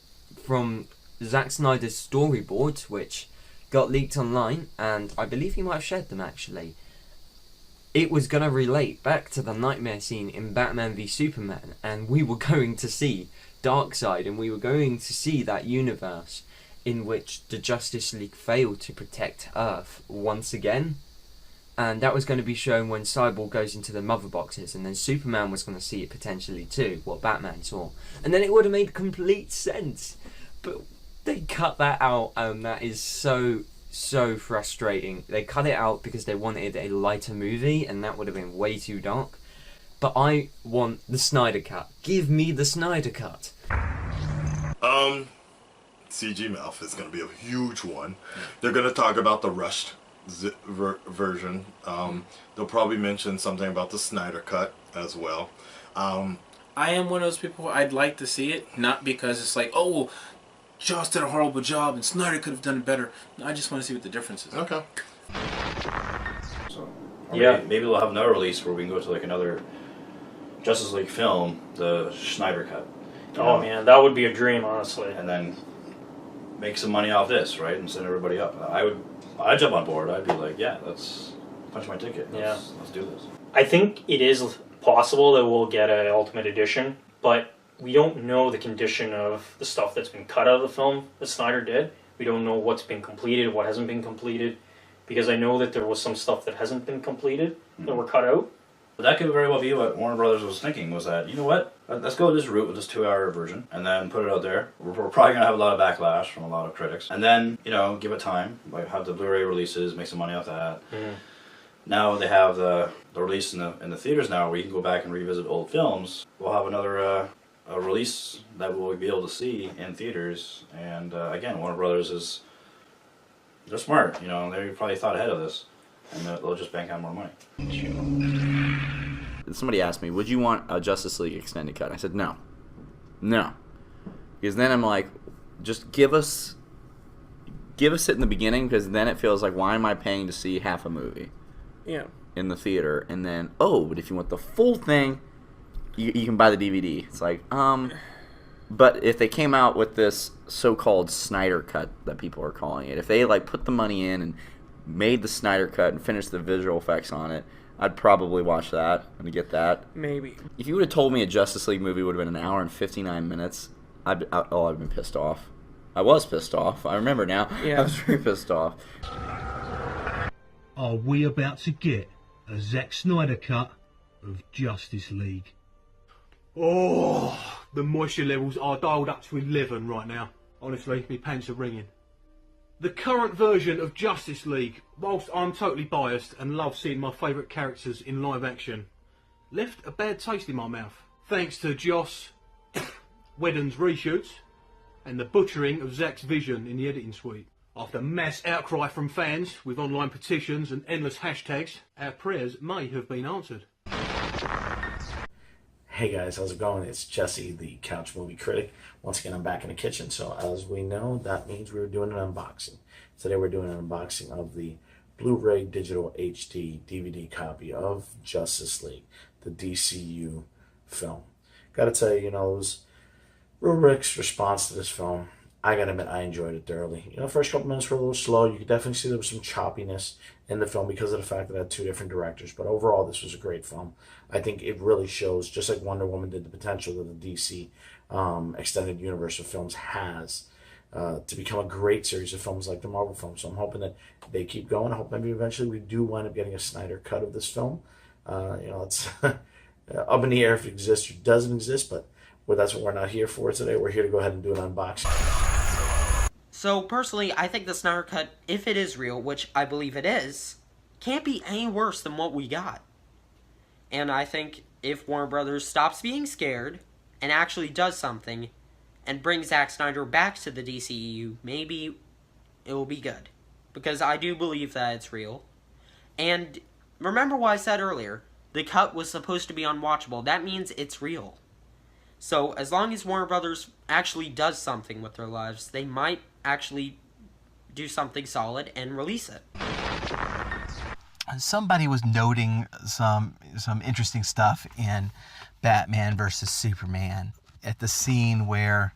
from Zack Snyder's storyboards, which got leaked online, and I believe he might have shared them actually, it was going to relate back to the nightmare scene in Batman v Superman, and we were going to see Darkseid, and we were going to see that universe in which the Justice League failed to protect Earth once again. And that was going to be shown when Cyborg goes into the mother boxes, and then Superman was going to see it potentially too, what Batman saw. And then it would have made complete sense. But they cut that out, and that is so frustrating. They cut it out because they wanted a lighter movie, and that would have been way too dark. But I want the Snyder Cut. Give me the Snyder Cut. CG Mouth is going to be a huge one. They're going to talk about the rushed version. They'll probably mention something about the Snyder Cut as well. I am one of those people, I'd like to see it, not because it's like, oh, well, Joss did a horrible job and Snyder could have done it better. No, I just want to see what the difference is. Okay. So, yeah, maybe we'll have another release where we can go to like another Justice League film, the Snyder Cut. Oh man, that would be a dream, honestly. And then make some money off this, right, and send everybody up. I'd jump on board. I'd be like, yeah, let's punch my ticket. Let's do this. I think it is possible that we'll get an Ultimate Edition, but we don't know the condition of the stuff that's been cut out of the film that Snyder did. We don't know what's been completed, what hasn't been completed, because I know that there was some stuff that hasn't been completed that were cut out. But that could very well be what Warner Brothers was thinking, was that, you know what, let's go this route with this 2-hour version, and then put it out there. We're probably going to have a lot of backlash from a lot of critics. And then, you know, give it time, like have the Blu-ray releases, make some money off that. Now they have the release in the theaters now, where you can go back and revisit old films. We'll have another a release that we'll be able to see in theaters. And again, Warner Brothers they're smart, you know, they probably thought ahead of this. And they'll just bank on more money. Somebody asked me, would you want a Justice League extended cut? I said no. No. Because then I'm like, just give us it in the beginning, because then it feels like, why am I paying to see half a movie? Yeah. In the theater, and then, but if you want the full thing, you can buy the DVD. It's like, but if they came out with this so-called Snyder Cut that people are calling it, if they like put the money in and made the Snyder Cut and finished the visual effects on it, I'd probably watch that and get that. Maybe. If you would have told me a Justice League movie would have been an hour and 59 minutes, I'd been pissed off. I was pissed off. I remember now. Yeah. I was very pissed off. Are we about to get a Zack Snyder cut of Justice League? Oh, the moisture levels are dialed up to 11 right now. Honestly, my pants are ringing. The current version of Justice League, whilst I'm totally biased and love seeing my favourite characters in live action, left a bad taste in my mouth. Thanks to Joss Whedon's reshoots and the butchering of Zack's vision in the editing suite. After mass outcry from fans with online petitions and endless hashtags, our prayers may have been answered. Hey guys, how's it going? It's Jesse, the Couch Movie Critic. Once again, I'm back in the kitchen, so as we know, that means we're doing an unboxing. Today we're doing an unboxing of the Blu-ray Digital HD DVD copy of Justice League, the DCU film. Gotta tell you, it was Rubrick's response to this film. I gotta admit, I enjoyed it thoroughly. First couple minutes were a little slow. You could definitely see there was some choppiness in the film because of the fact that it had two different directors. But overall, this was a great film. I think it really shows, just like Wonder Woman did, the potential that the DC extended universe of films has. to become a great series of films like the Marvel films. So I'm hoping that they keep going. I hope maybe eventually we do wind up getting a Snyder cut of this film. It's up in the air if it exists or doesn't exist, but that's what we're not here for today. We're here to go ahead and do an unboxing. So personally, I think the Snyder Cut, if it is real, which I believe it is, can't be any worse than what we got. And I think if Warner Brothers stops being scared and actually does something and brings Zack Snyder back to the DCEU, maybe it will be good. Because I do believe that it's real. And remember what I said earlier, the cut was supposed to be unwatchable. That means it's real. So as long as Warner Brothers actually does something with their lives, they might actually do something solid and release it. Somebody was noting some interesting stuff in Batman versus Superman at the scene where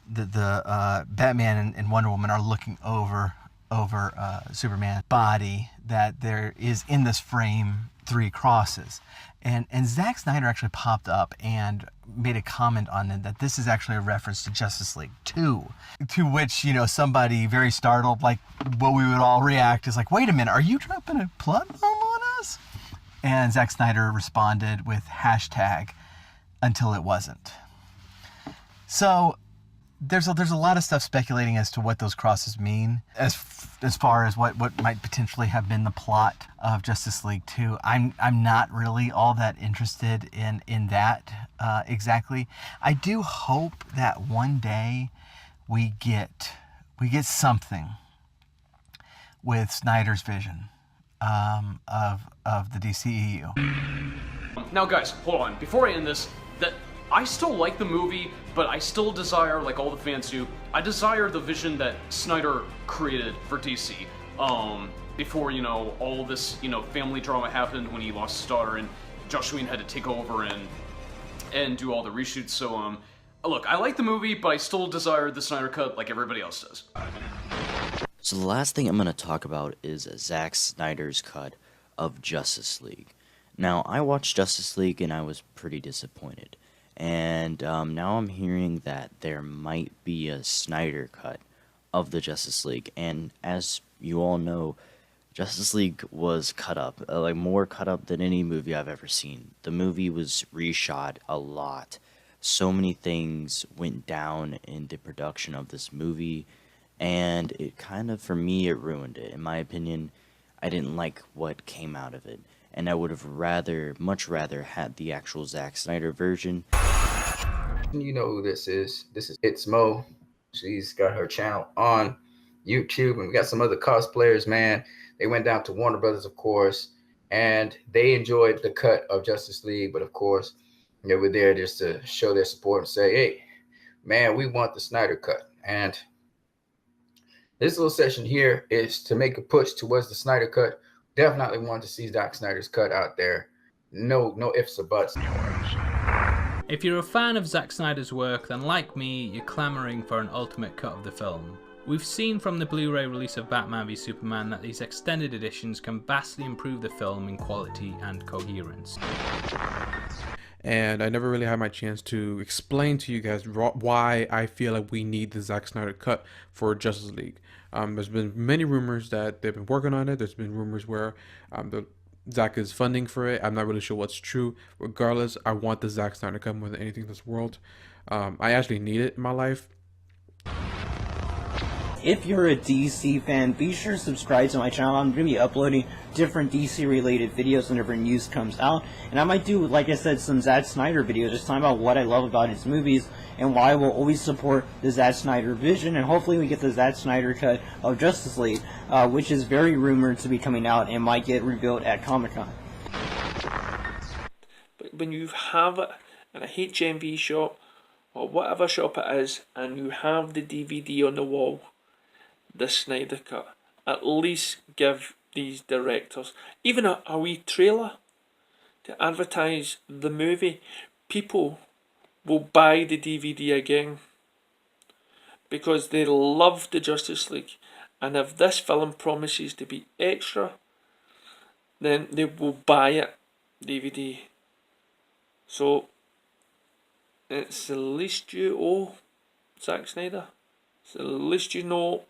the Batman and Wonder Woman are looking over Superman's body, that there is in this frame 3 crosses. And Zack Snyder actually popped up and made a comment on it that this is actually a reference to Justice League 2. To which, somebody very startled, like what we would all react is like, wait a minute, are you dropping a plug bomb on us? And Zack Snyder responded with hashtag until it wasn't. So there's a lot of stuff speculating as to what those crosses mean as far as what might potentially have been the plot of Justice League 2. I'm not really all that interested in that exactly. I do hope that one day we get something with Snyder's vision of the DCEU. Now guys, hold on. Before I end this, that I still like the movie, but I still desire, like all the fans do, I desire the vision that Snyder created for DC. Before, all this, family drama happened when he lost his daughter and Joss Whedon had to take over and do all the reshoots. So, look, I like the movie, but I still desire the Snyder Cut like everybody else does. So the last thing I'm going to talk about is Zack Snyder's cut of Justice League. Now, I watched Justice League and I was pretty disappointed. And now I'm hearing that there might be a Snyder cut of the Justice League. And as you all know, Justice League was cut up, like more cut up than any movie I've ever seen. The movie was reshot a lot. So many things went down in the production of this movie. And it kind of, for me, it ruined it. In my opinion, I didn't like what came out of it. And I would have much rather had the actual Zack Snyder version. You know who this is. It's Mo. She's got her channel on YouTube, and we got some other cosplayers, man. They went down to Warner Brothers, of course, and they enjoyed the cut of Justice League, but of course, they were there just to show their support and say, hey, man, we want the Snyder cut. And this little session here is to make a push towards the Snyder cut. Definitely want to see Zack Snyder's cut out there. No ifs or buts. If you're a fan of Zack Snyder's work, then like me, you're clamoring for an ultimate cut of the film. We've seen from the Blu-ray release of Batman v Superman that these extended editions can vastly improve the film in quality and coherence. And I never really had my chance to explain to you guys why I feel like we need the Zack Snyder cut for Justice League. There's been many rumors that they've been working on it. There's been rumors where Zack is funding for it. I'm not really sure what's true. Regardless, I want the Zack Snyder cut more than anything in this world. I actually need it in my life. If you're a DC fan, be sure to subscribe to my channel. I'm going to be uploading different DC related videos whenever news comes out. And I might do, like I said, some Zack Snyder videos just talking about what I love about his movies and why I will always support the Zack Snyder vision. And hopefully we get the Zack Snyder cut of Justice League, which is very rumored to be coming out and might get revealed at Comic-Con. But when you have it in a HMV shop or whatever shop it is, and you have the DVD on the wall, the Snyder cut, at least give these directors even a wee trailer to advertise the movie. People will buy the DVD again because they love the Justice League, and if this film promises to be extra, then they will buy it DVD. So it's the least you owe Zack Snyder. So at least you know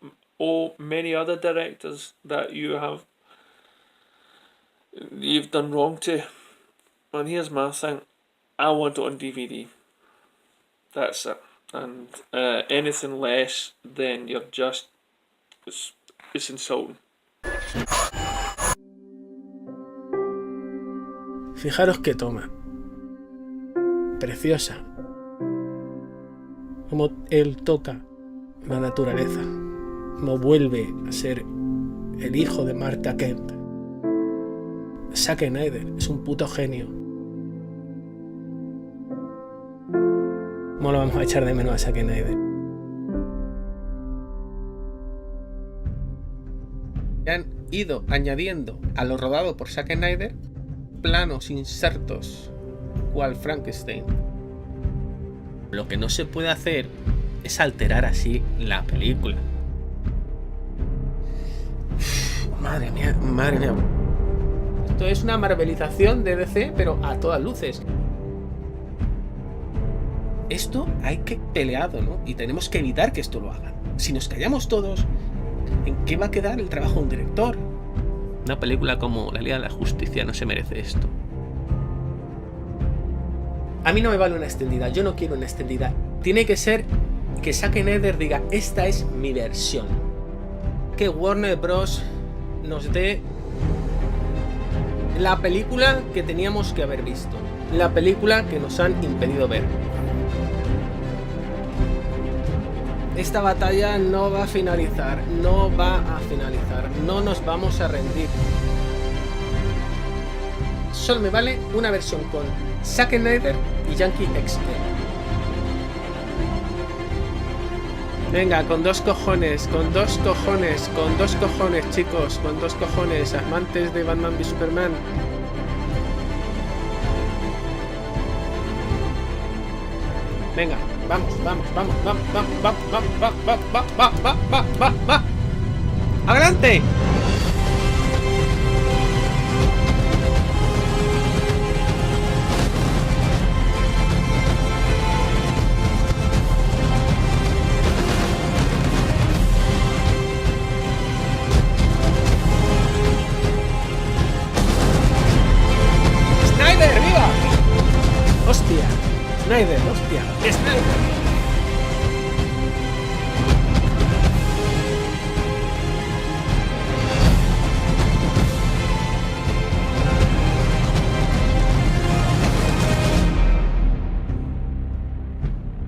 many other directors that you've done wrong to. And here's my thing. I want it on DVD. That's it. And anything less, then you're just... It's insulting. Fijaros qué toma. Preciosa. Como él toca la naturaleza. Como vuelve a ser el hijo de Martha Kent. Zack Snyder es un puto genio. ¿Cómo lo vamos a echar de menos a Zack Snyder? Han ido añadiendo a lo rodado por Zack Snyder planos insertos cual Frankenstein. Lo que no se puede hacer es alterar así la película. Madre mía, madre mía. Esto es una marvelización de DC, pero a todas luces. Esto hay que peleado, ¿no? Y tenemos que evitar que esto lo hagan. Si nos callamos todos, ¿en qué va a quedar el trabajo de un director? Una película como La Liga de la Justicia no se merece esto. A mí no me vale una extendida, yo no quiero una extendida. Tiene que ser que Zack Snyder diga, esta es mi versión. Que Warner Bros. Nos dé la película que teníamos que haber visto. La película que nos han impedido ver. Esta batalla no va a finalizar, no va a finalizar, no nos vamos a rendir. Solo me vale una versión con Zack Snyder y Yankee XL. Venga, con dos cojones, con dos cojones, con dos cojones, chicos, con dos cojones, amantes de Batman v Superman. Venga, vamos. ¡Adelante! ¡Snyder, viva! ¡Hostia! Snyder, hostia, Snyder.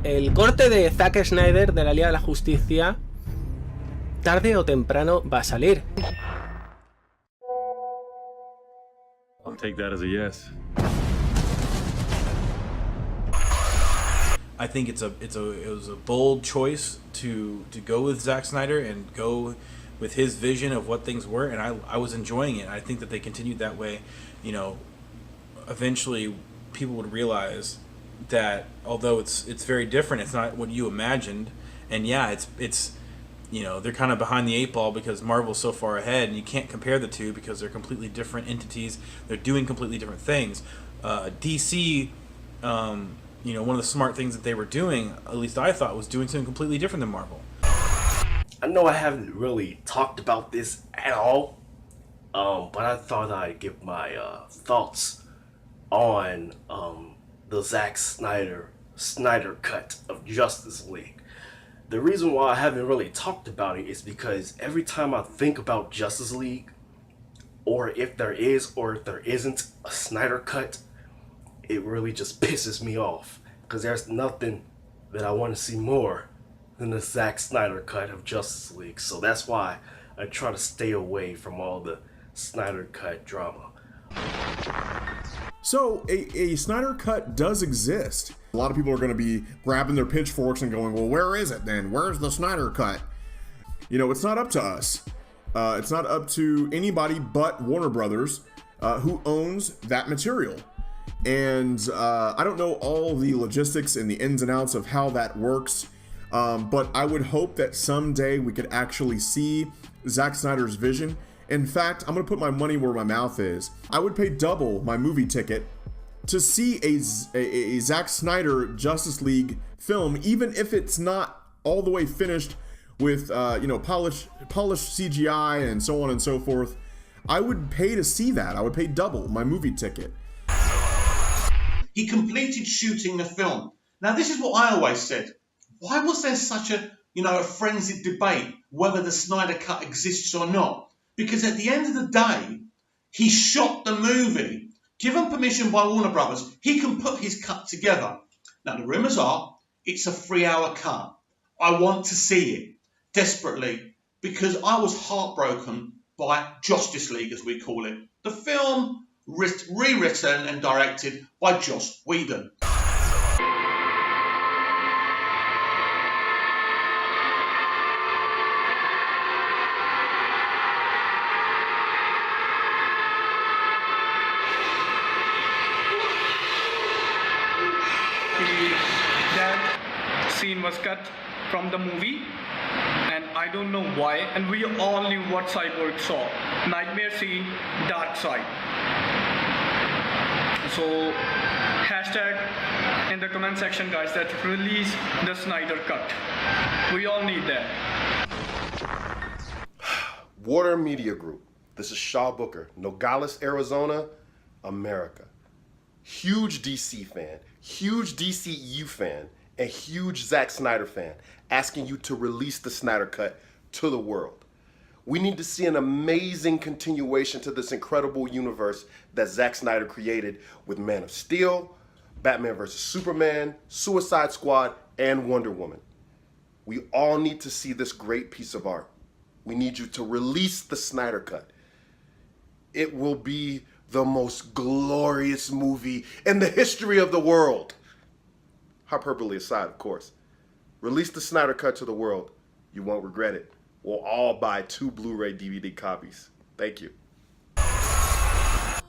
El corte de Zack Snyder de la Liga de la Justicia, tarde o temprano va a salir. I'll take that as a yes. I think it was a bold choice to go with Zack Snyder and go with his vision of what things were, and I was enjoying it. I think that they continued that way. You know, eventually people would realize that although it's very different, it's not what you imagined. And yeah, it's you know, they're kind of behind the eight ball because Marvel's so far ahead, and you can't compare the two because they're completely different entities. They're doing completely different things. DC, you know, one of the smart things that they were doing, at least I thought, was doing something completely different than Marvel. I know I haven't really talked about this at all, but I thought I'd give my thoughts on the Zack Snyder cut of Justice League. The reason why I haven't really talked about it is because every time I think about Justice League, or if there is or if there isn't a Snyder cut, it really just pisses me off, because there's nothing that I want to see more than the Zack Snyder cut of Justice League. So that's why I try to stay away from all the Snyder cut drama. So a Snyder cut does exist. A lot of people are going to be grabbing their pitchforks and going, well, where is it then? Where's the Snyder cut? You know, it's not up to us. It's not up to anybody but Warner Brothers, who owns that material. And I don't know all the logistics and the ins and outs of how that works, but I would hope that someday we could actually see Zack Snyder's vision. In fact, I'm going to put my money where my mouth is. I would pay double my movie ticket to see a Zack Snyder Justice League film, even if it's not all the way finished with polished CGI and so on and so forth, I would pay to see that. I would pay double my movie ticket. He completed shooting the film. Now, this is what I always said. Why was there such a frenzied debate whether the Snyder Cut exists or not? Because at the end of the day, he shot the movie. Given permission by Warner Brothers, he can put his cut together. Now, the rumours are it's a 3-hour cut. I want to see it desperately because I was heartbroken by Justice League, as we call it. The film rewritten and directed by Joss Whedon. That scene was cut from the movie, and I don't know why, and we all knew what Cyborg saw. Nightmare scene, dark side. So hashtag in the comment section, guys, that release the Snyder Cut. We all need that. Warner Media Group. This is Shaw Booker, Nogales, Arizona, America. Huge DC fan, huge DCU fan, and huge Zack Snyder fan, asking you to release the Snyder Cut to the world. We need to see an amazing continuation to this incredible universe that Zack Snyder created with Man of Steel, Batman vs. Superman, Suicide Squad, and Wonder Woman. We all need to see this great piece of art. We need you to release the Snyder Cut. It will be the most glorious movie in the history of the world. Hyperbole aside, of course. Release the Snyder Cut to the world. You won't regret it. We'll all buy 2 Blu-ray DVD copies. Thank you.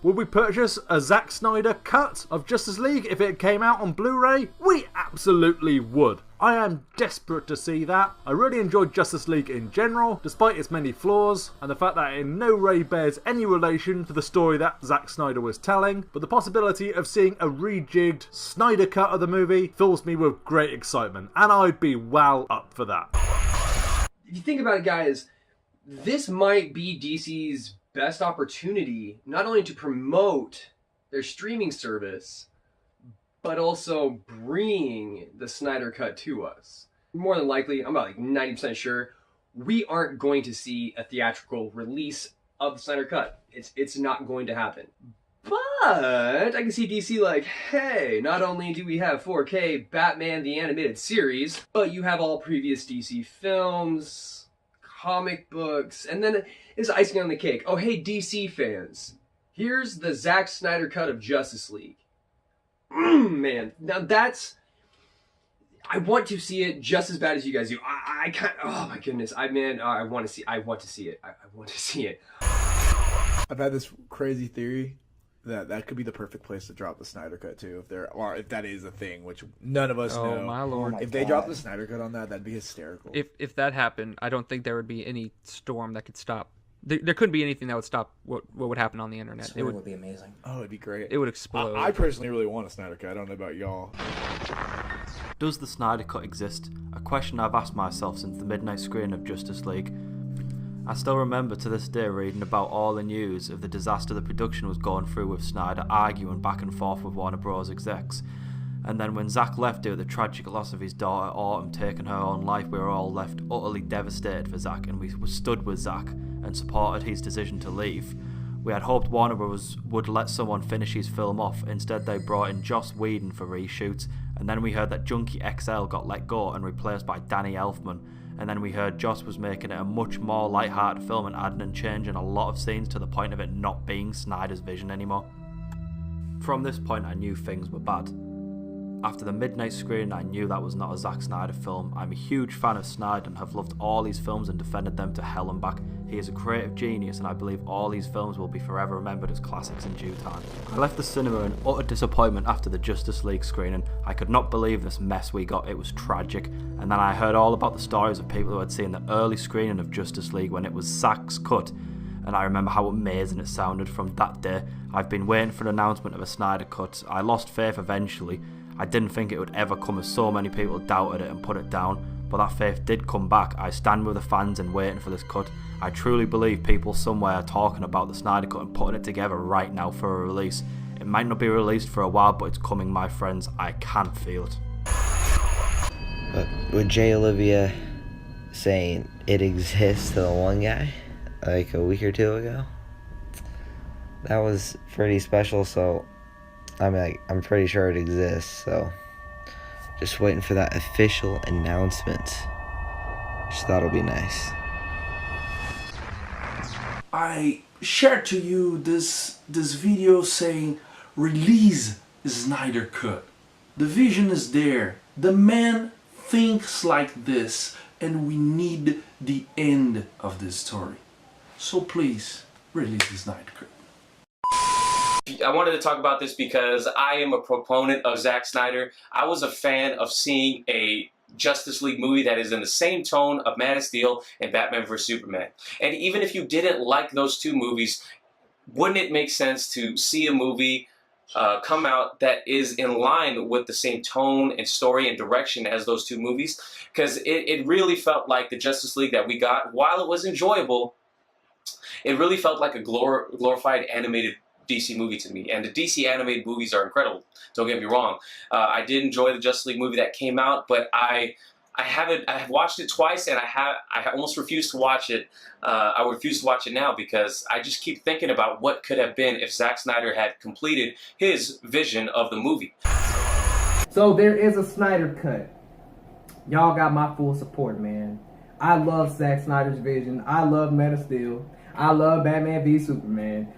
Would we purchase a Zack Snyder cut of Justice League if it came out on Blu-ray? We absolutely would. I am desperate to see that. I really enjoyed Justice League in general, despite its many flaws, and the fact that it in no way bears any relation to the story that Zack Snyder was telling, but the possibility of seeing a rejigged Snyder cut of the movie fills me with great excitement, and I'd be well up for that. If you think about it, guys, this might be DC's best opportunity not only to promote their streaming service, but also bringing the Snyder Cut to us. More than likely, I'm about 90% sure, we aren't going to see a theatrical release of the Snyder Cut. It's not going to happen. But I can see DC like, hey, not only do we have 4K Batman the Animated Series, but you have all previous DC films, comic books, and then it's icing on the cake. Oh, hey, DC fans, here's the Zack Snyder Cut of Justice League. Man, now that's... I want to see it just as bad as you guys do. I can't... Oh my goodness, I want to see it. I want to see it. I've had this crazy theory that could be the perfect place to drop the Snyder Cut too, if that is a thing, which none of us know. Oh my lord! If they drop the Snyder Cut on that, that'd be hysterical. If that happened, I don't think there would be any storm that could stop. There couldn't be anything that would stop what would happen on the internet. It would be amazing. Oh, it'd be great. It would explode. I personally really want a Snyder Cut. I don't know about y'all. Does the Snyder Cut exist? A question I've asked myself since the midnight screening of Justice League. I still remember to this day reading about all the news of the disaster the production was going through with Snyder arguing back and forth with Warner Bros. Execs. And then when Zack left due to the tragic loss of his daughter Autumn taking her own life, we were all left utterly devastated for Zack, and we stood with Zack and supported his decision to leave. We had hoped Warner Bros. Would let someone finish his film off. Instead they brought in Joss Whedon for reshoots, and then we heard that Junkie XL got let go and replaced by Danny Elfman. And then we heard Joss was making it a much more light-hearted film and adding and changing a lot of scenes to the point of it not being Snyder's vision anymore. From this point I knew things were bad. After the midnight screening, I knew that was not a Zack Snyder film. I'm a huge fan of Snyder and have loved all his films and defended them to hell and back. He is a creative genius, and I believe all these films will be forever remembered as classics in due time. I left the cinema in utter disappointment after the Justice League screening. I could not believe this mess we got, it was tragic. And then I heard all about the stories of people who had seen the early screening of Justice League when it was Zack's cut. And I remember how amazing it sounded from that day. I've been waiting for an announcement of a Snyder cut. I lost faith eventually. I didn't think it would ever come as so many people doubted it and put it down, but that faith did come back. I stand with the fans in waiting for this cut. I truly believe people somewhere are talking about the Snyder Cut and putting it together right now for a release. It might not be released for a while, but it's coming, my friends. I can feel it. But with Jay Olivia saying it exists to the one guy, like a week or two ago, that was pretty special. So I'm pretty sure it exists. So just waiting for that official announcement. Just thought it'll be nice. I shared to you this video saying release Snyder Cut. The vision is there. The man thinks like this, and we need the end of this story. So please release the Snyder Cut. I wanted to talk about this because I am a proponent of Zack Snyder. I was a fan of seeing a Justice League movie that is in the same tone of Man of Steel and Batman vs. Superman. And even if you didn't like those two movies, wouldn't it make sense to see a movie come out that is in line with the same tone and story and direction as those two movies? Because it really felt like the Justice League that we got, while it was enjoyable, it really felt like a glorified animated DC movie to me. And the DC animated movies are incredible, don't get me wrong. I did enjoy the Justice League movie that came out, but I have watched it twice, and I almost refuse to watch it. I refuse to watch it now because I just keep thinking about what could have been if Zack Snyder had completed his vision of the movie. So there is a Snyder Cut. Y'all got my full support, man. I love Zack Snyder's vision. I love Man of Steel. I love Batman v Superman.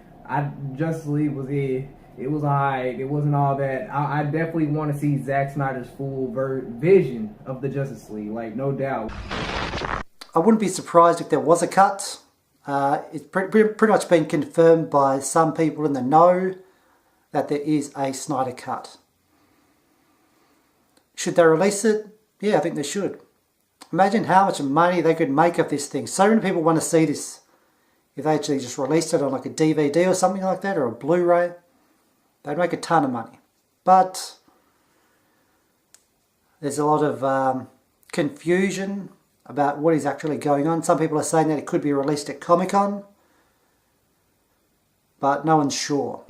Justice League was it. It was alright. It wasn't all that. I definitely want to see Zack Snyder's full vision of the Justice League, like, no doubt. I wouldn't be surprised if there was a cut. It's pretty much been confirmed by some people in the know that there is a Snyder Cut. Should they release it? Yeah, I think they should. Imagine how much money they could make of this thing. So many people want to see this. If they actually just released it on like a DVD or something like that, or a Blu-ray, they'd make a ton of money. But there's a lot of confusion about what is actually going on. Some people are saying that it could be released at Comic-Con, but no one's sure.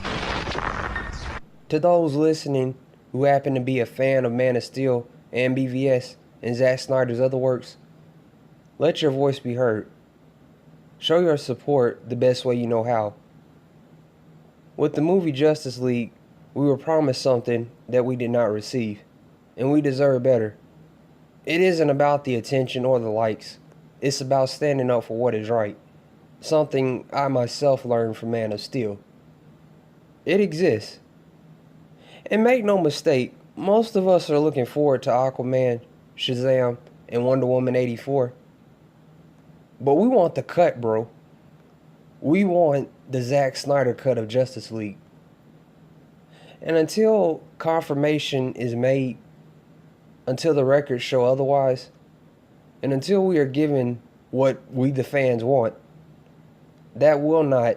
To those listening who happen to be a fan of Man of Steel and BVS and Zack Snyder's other works, let your voice be heard. Show your support the best way you know how. With the movie Justice League, we were promised something that we did not receive, and we deserve better. It isn't about the attention or the likes. It's about standing up for what is right. Something I myself learned from Man of Steel. It exists. And make no mistake, most of us are looking forward to Aquaman, Shazam, and Wonder Woman 84. But we want the cut, bro. We want the Zack Snyder cut of Justice League. And until confirmation is made, until the records show otherwise, and until we are given what we the fans want, that will not,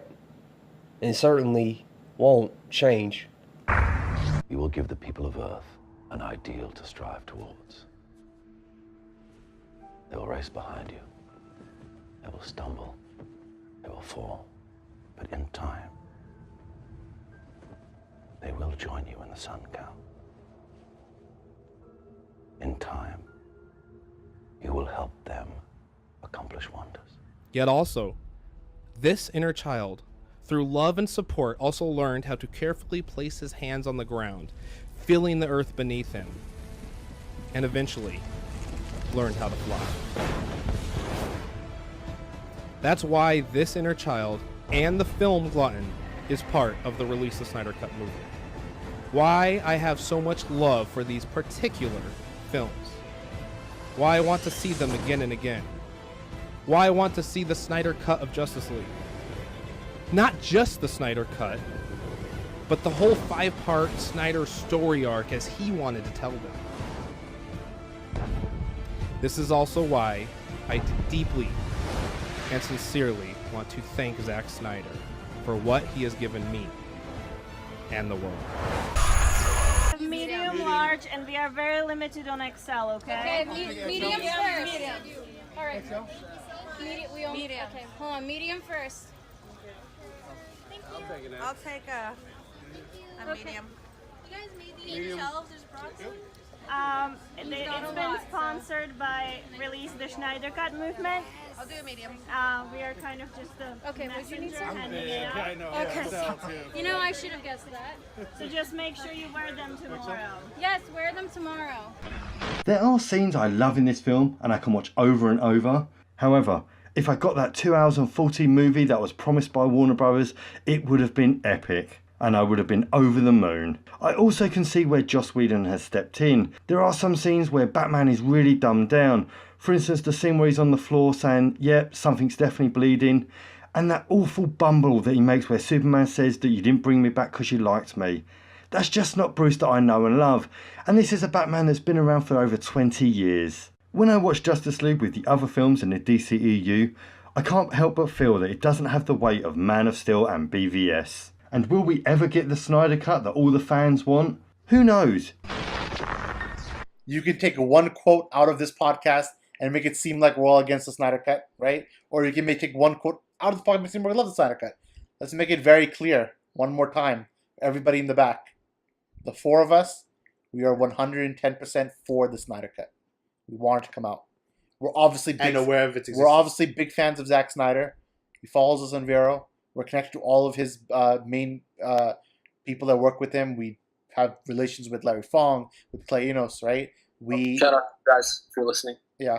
and certainly won't, change. You will give the people of Earth an ideal to strive towards. They will race behind you. They will stumble. They will fall. But in time, they will join you in the sun, Cal. In time, you will help them accomplish wonders. Yet also, this inner child, through love and support, also learned how to carefully place his hands on the ground, feeling the earth beneath him, and eventually learned how to fly. That's why this inner child and the film Glutton is part of the Release the Snyder Cut movement. Why I have so much love for these particular films. Why I want to see them again and again. Why I want to see the Snyder Cut of Justice League. Not just the Snyder Cut, but the whole 5-part Snyder story arc as he wanted to tell them. This is also why I deeply and sincerely want to thank Zack Snyder for what he has given me and the world. Medium well. large, and we are very limited on XL, okay? Okay, medium first. All right. Medium. Okay, hold on. Medium first. I'll take a medium. You guys made these yourselves. There's broccoli. It's been sponsored by Release the Snyder Cut movement. I'll do a medium. We are kind of just the Okay, would you need some? handing it out. I know. Okay. Yeah, You know, I should have guessed that. So just make sure you wear them tomorrow. Yes, wear them tomorrow. There are scenes I love in this film and I can watch over and over. However, if I got that 2 hours and 14 movie that was promised by Warner Brothers, it would have been epic. And I would have been over the moon. I also can see where Joss Whedon has stepped in. There are some scenes where Batman is really dumbed down. For instance, the scene where he's on the floor saying, yep, something's definitely bleeding. And that awful bumble that he makes where Superman says that you didn't bring me back because you liked me. That's just not Bruce that I know and love. And this is a Batman that's been around for over 20 years. When I watch Justice League with the other films in the DCEU, I can't help but feel that it doesn't have the weight of Man of Steel and BVS. And will we ever get the Snyder Cut that all the fans want? Who knows? You can take one quote out of this podcast and make it seem like we're all against the Snyder Cut, right? Or you can take one quote out of the podcast and make it seem like we love the Snyder Cut. Let's make it very clear one more time. Everybody in the back. The four of us, we are 110% for the Snyder Cut. We want it to come out. We're obviously big, and aware of its existence. We're obviously big fans of Zack Snyder. He follows us on Vero. We're connected to all of his main people that work with him. We have relations with Larry Fong, with Clay Enos, right? Shout out guys if you're listening. Yeah,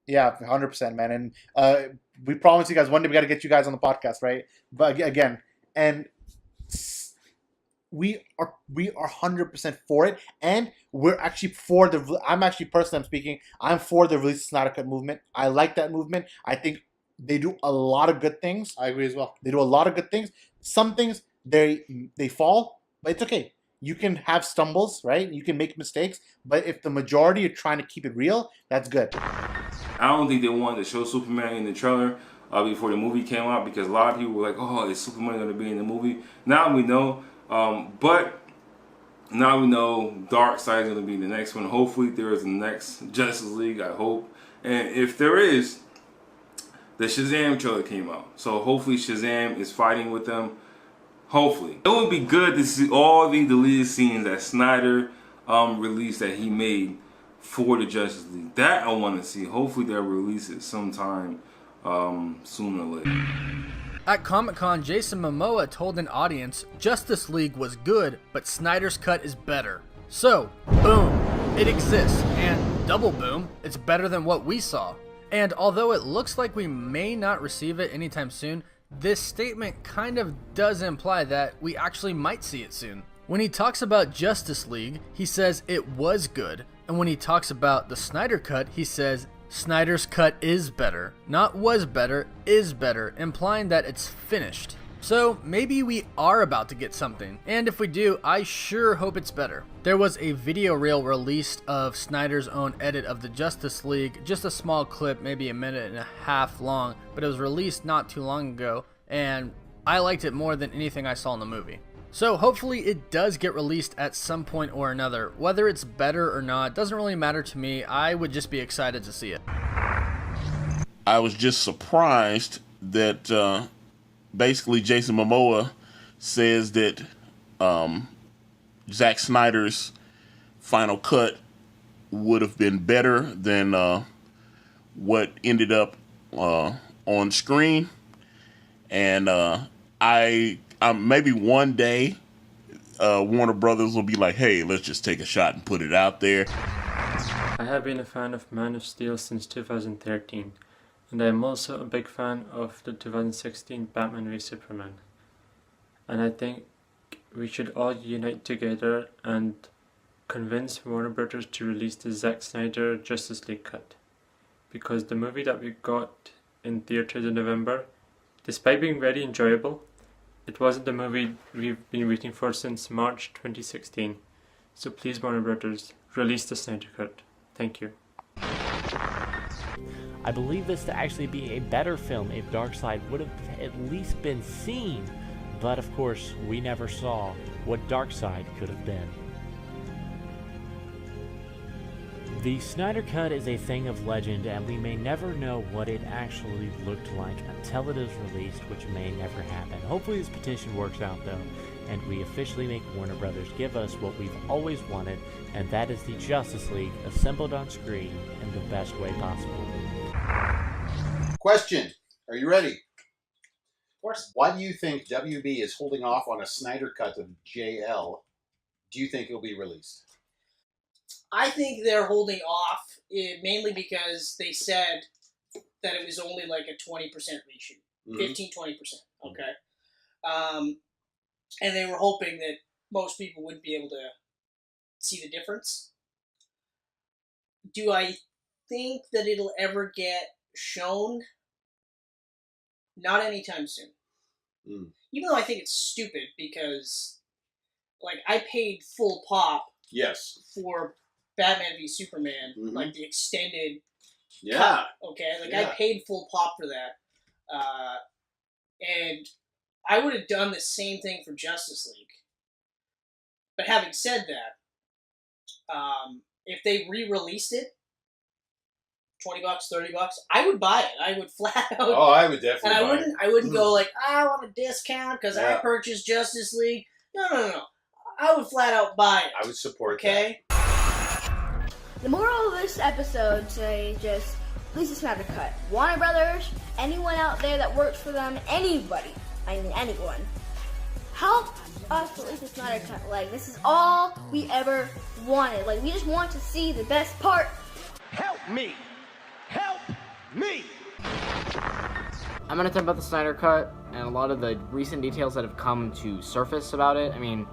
100%, man. And we promise you guys one day we got to get you guys on the podcast, right? But again, and we are 100% for it, and we're actually for the. I'm actually personally, I'm speaking. I'm for the Release the Snyder Cut movement. I like that movement. I think they do a lot of good things. I agree as well. They do a lot of good things. Some things they fall, but it's okay. You can have stumbles, right? You can make mistakes, but if the majority are trying to keep it real, that's good. I don't think they wanted to show Superman in the trailer before the movie came out because a lot of people were like, "Oh, is Superman going to be in the movie?" Now we know, but now we know Darkseid is going to be the next one. Hopefully, there is the next Justice League. I hope, and if there is. The Shazam trailer came out, so hopefully Shazam is fighting with them. Hopefully. It would be good to see all the deleted scenes that Snyder released that he made for the Justice League. That I want to see. Hopefully they'll release it sometime sooner or later. At Comic-Con, Jason Momoa told an audience Justice League was good, but Snyder's cut is better. So, boom, it exists, and double boom, it's better than what we saw. And although it looks like we may not receive it anytime soon, this statement kind of does imply that we actually might see it soon. When he talks about Justice League, he says it was good, and when he talks about the Snyder Cut, he says Snyder's cut is better, not was better, is better, implying that it's finished. So maybe we are about to get something, and if we do, I sure hope it's better. There was a video reel released of Snyder's own edit of the Justice League, just a small clip, maybe a minute and a half long, but it was released not too long ago, and I liked it more than anything I saw in the movie. So hopefully it does get released at some point or another. Whether it's better or not doesn't really matter to me. I would just be excited to see it. I was just surprised that basically Jason Momoa says that Zack Snyder's final cut would have been better than what ended up on screen. And maybe one day Warner Brothers will be like, hey, let's just take a shot and put it out there. I have been a fan of Man of Steel since 2013, and I am also a big fan of the 2016 Batman v Superman. And I think we should all unite together and convince Warner Brothers to release the Zack Snyder Justice League cut. Because the movie that we got in theaters in November, despite being very enjoyable, it wasn't the movie we've been waiting for since March 2016. So please, Warner Brothers, release the Snyder cut. Thank you. I believe this to actually be a better film if Darkseid would have at least been seen, but of course we never saw what Darkseid could have been. The Snyder Cut is a thing of legend, and we may never know what it actually looked like until it is released, which may never happen. Hopefully this petition works out, though, and we officially make Warner Brothers give us what we've always wanted, and that is the Justice League assembled on screen in the best way possible. Question. Are you ready? Of course. Why do you think WB is holding off on a Snyder Cut of JL? Do you think it'll be released? I think they're holding off mainly because they said that it was only like a 20% reshoot. 15-20%. Okay. And they were hoping that most people wouldn't be able to see the difference. Do I think that it'll ever get shown? Not anytime soon. Even though I think it's stupid because, like, I paid full pop for Batman v Superman, like the extended cut, okay? Like, I paid full pop for that. And I would have done the same thing for Justice League. But having said that, if they re-released it, $20, $30, I would buy it. I would flat out. Oh, I would definitely. And I wouldn't go like, I want a discount because I purchased Justice League. No. I would flat out buy it. I would support that. The moral of this episode say just release the Snyder Cut. Warner Brothers, anyone out there that works for them, anybody, I mean anyone, help us release the Snyder Cut. Like, this is all we ever wanted. Like, we just want to see the best part. Help me! Help me! I'm going to talk about the Snyder Cut and a lot of the recent details that have come to surface about it. I mean,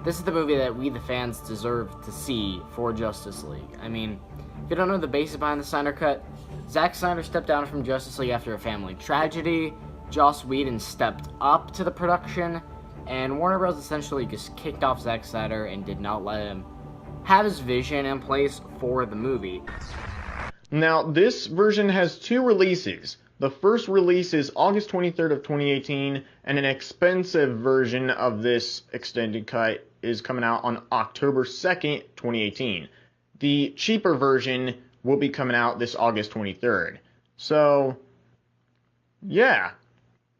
this is the movie that we, the fans, deserve to see for Justice League. I mean, if you don't know the basis behind the Snyder Cut, Zack Snyder stepped down from Justice League after a family tragedy, Joss Whedon stepped up to the production, and Warner Bros. Essentially just kicked off Zack Snyder and did not let him have his vision in place for the movie. Now, this version has two releases. The first release is August 23rd of 2018, and an expensive version of this extended cut is coming out on October 2nd, 2018. The cheaper version will be coming out this August 23rd. So, yeah.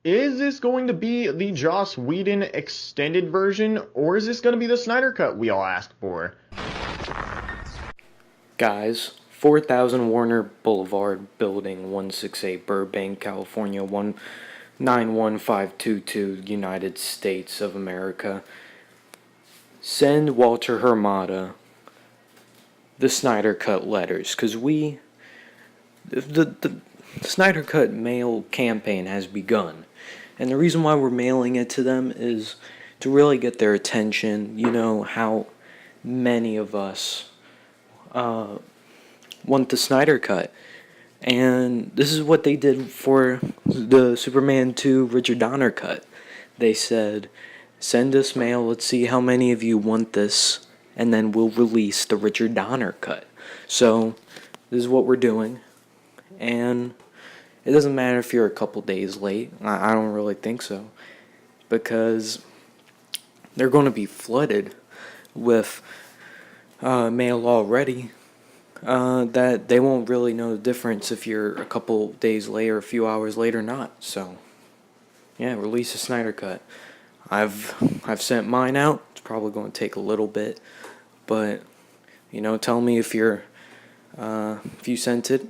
Is this going to be the Joss Whedon extended version, or is this going to be the Snyder Cut we all asked for? Guys, 4000 Warner Boulevard, Building 168, Burbank, California, 191522, United States of America. Send Walter Hermata the Snyder Cut letters, because the Snyder Cut mail campaign has begun. And the reason why we're mailing it to them is to really get their attention. You know how many of us want the Snyder Cut. And this is what they did for the Superman 2 Richard Donner cut. They said, send us mail, let's see how many of you want this, and then we'll release the Richard Donner cut. So, this is what we're doing. And it doesn't matter if you're a couple days late. I don't really think so. Because they're going to be flooded with mail already. That they won't really know the difference if you're a couple days late or a few hours late or not. So, yeah, release a Snyder Cut. I've sent mine out. It's probably going to take a little bit, but tell me if you sent it.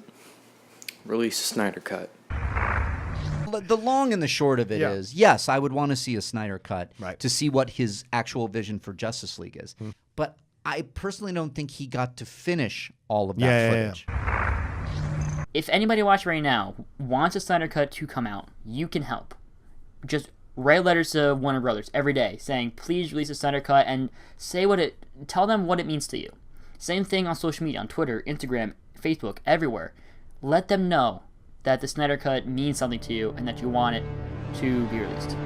Release a Snyder Cut. The long and the short of it is, yes, I would want to see a Snyder Cut to see what his actual vision for Justice League is. But I personally don't think he got to finish all of that footage. If anybody watching right now wants a Snyder Cut to come out, you can help. Just write letters to Warner Brothers every day saying, please release a Snyder Cut, and tell them what it means to you. Same thing on social media, on Twitter, Instagram, Facebook, everywhere. Let them know that the Snyder Cut means something to you and that you want it to be released.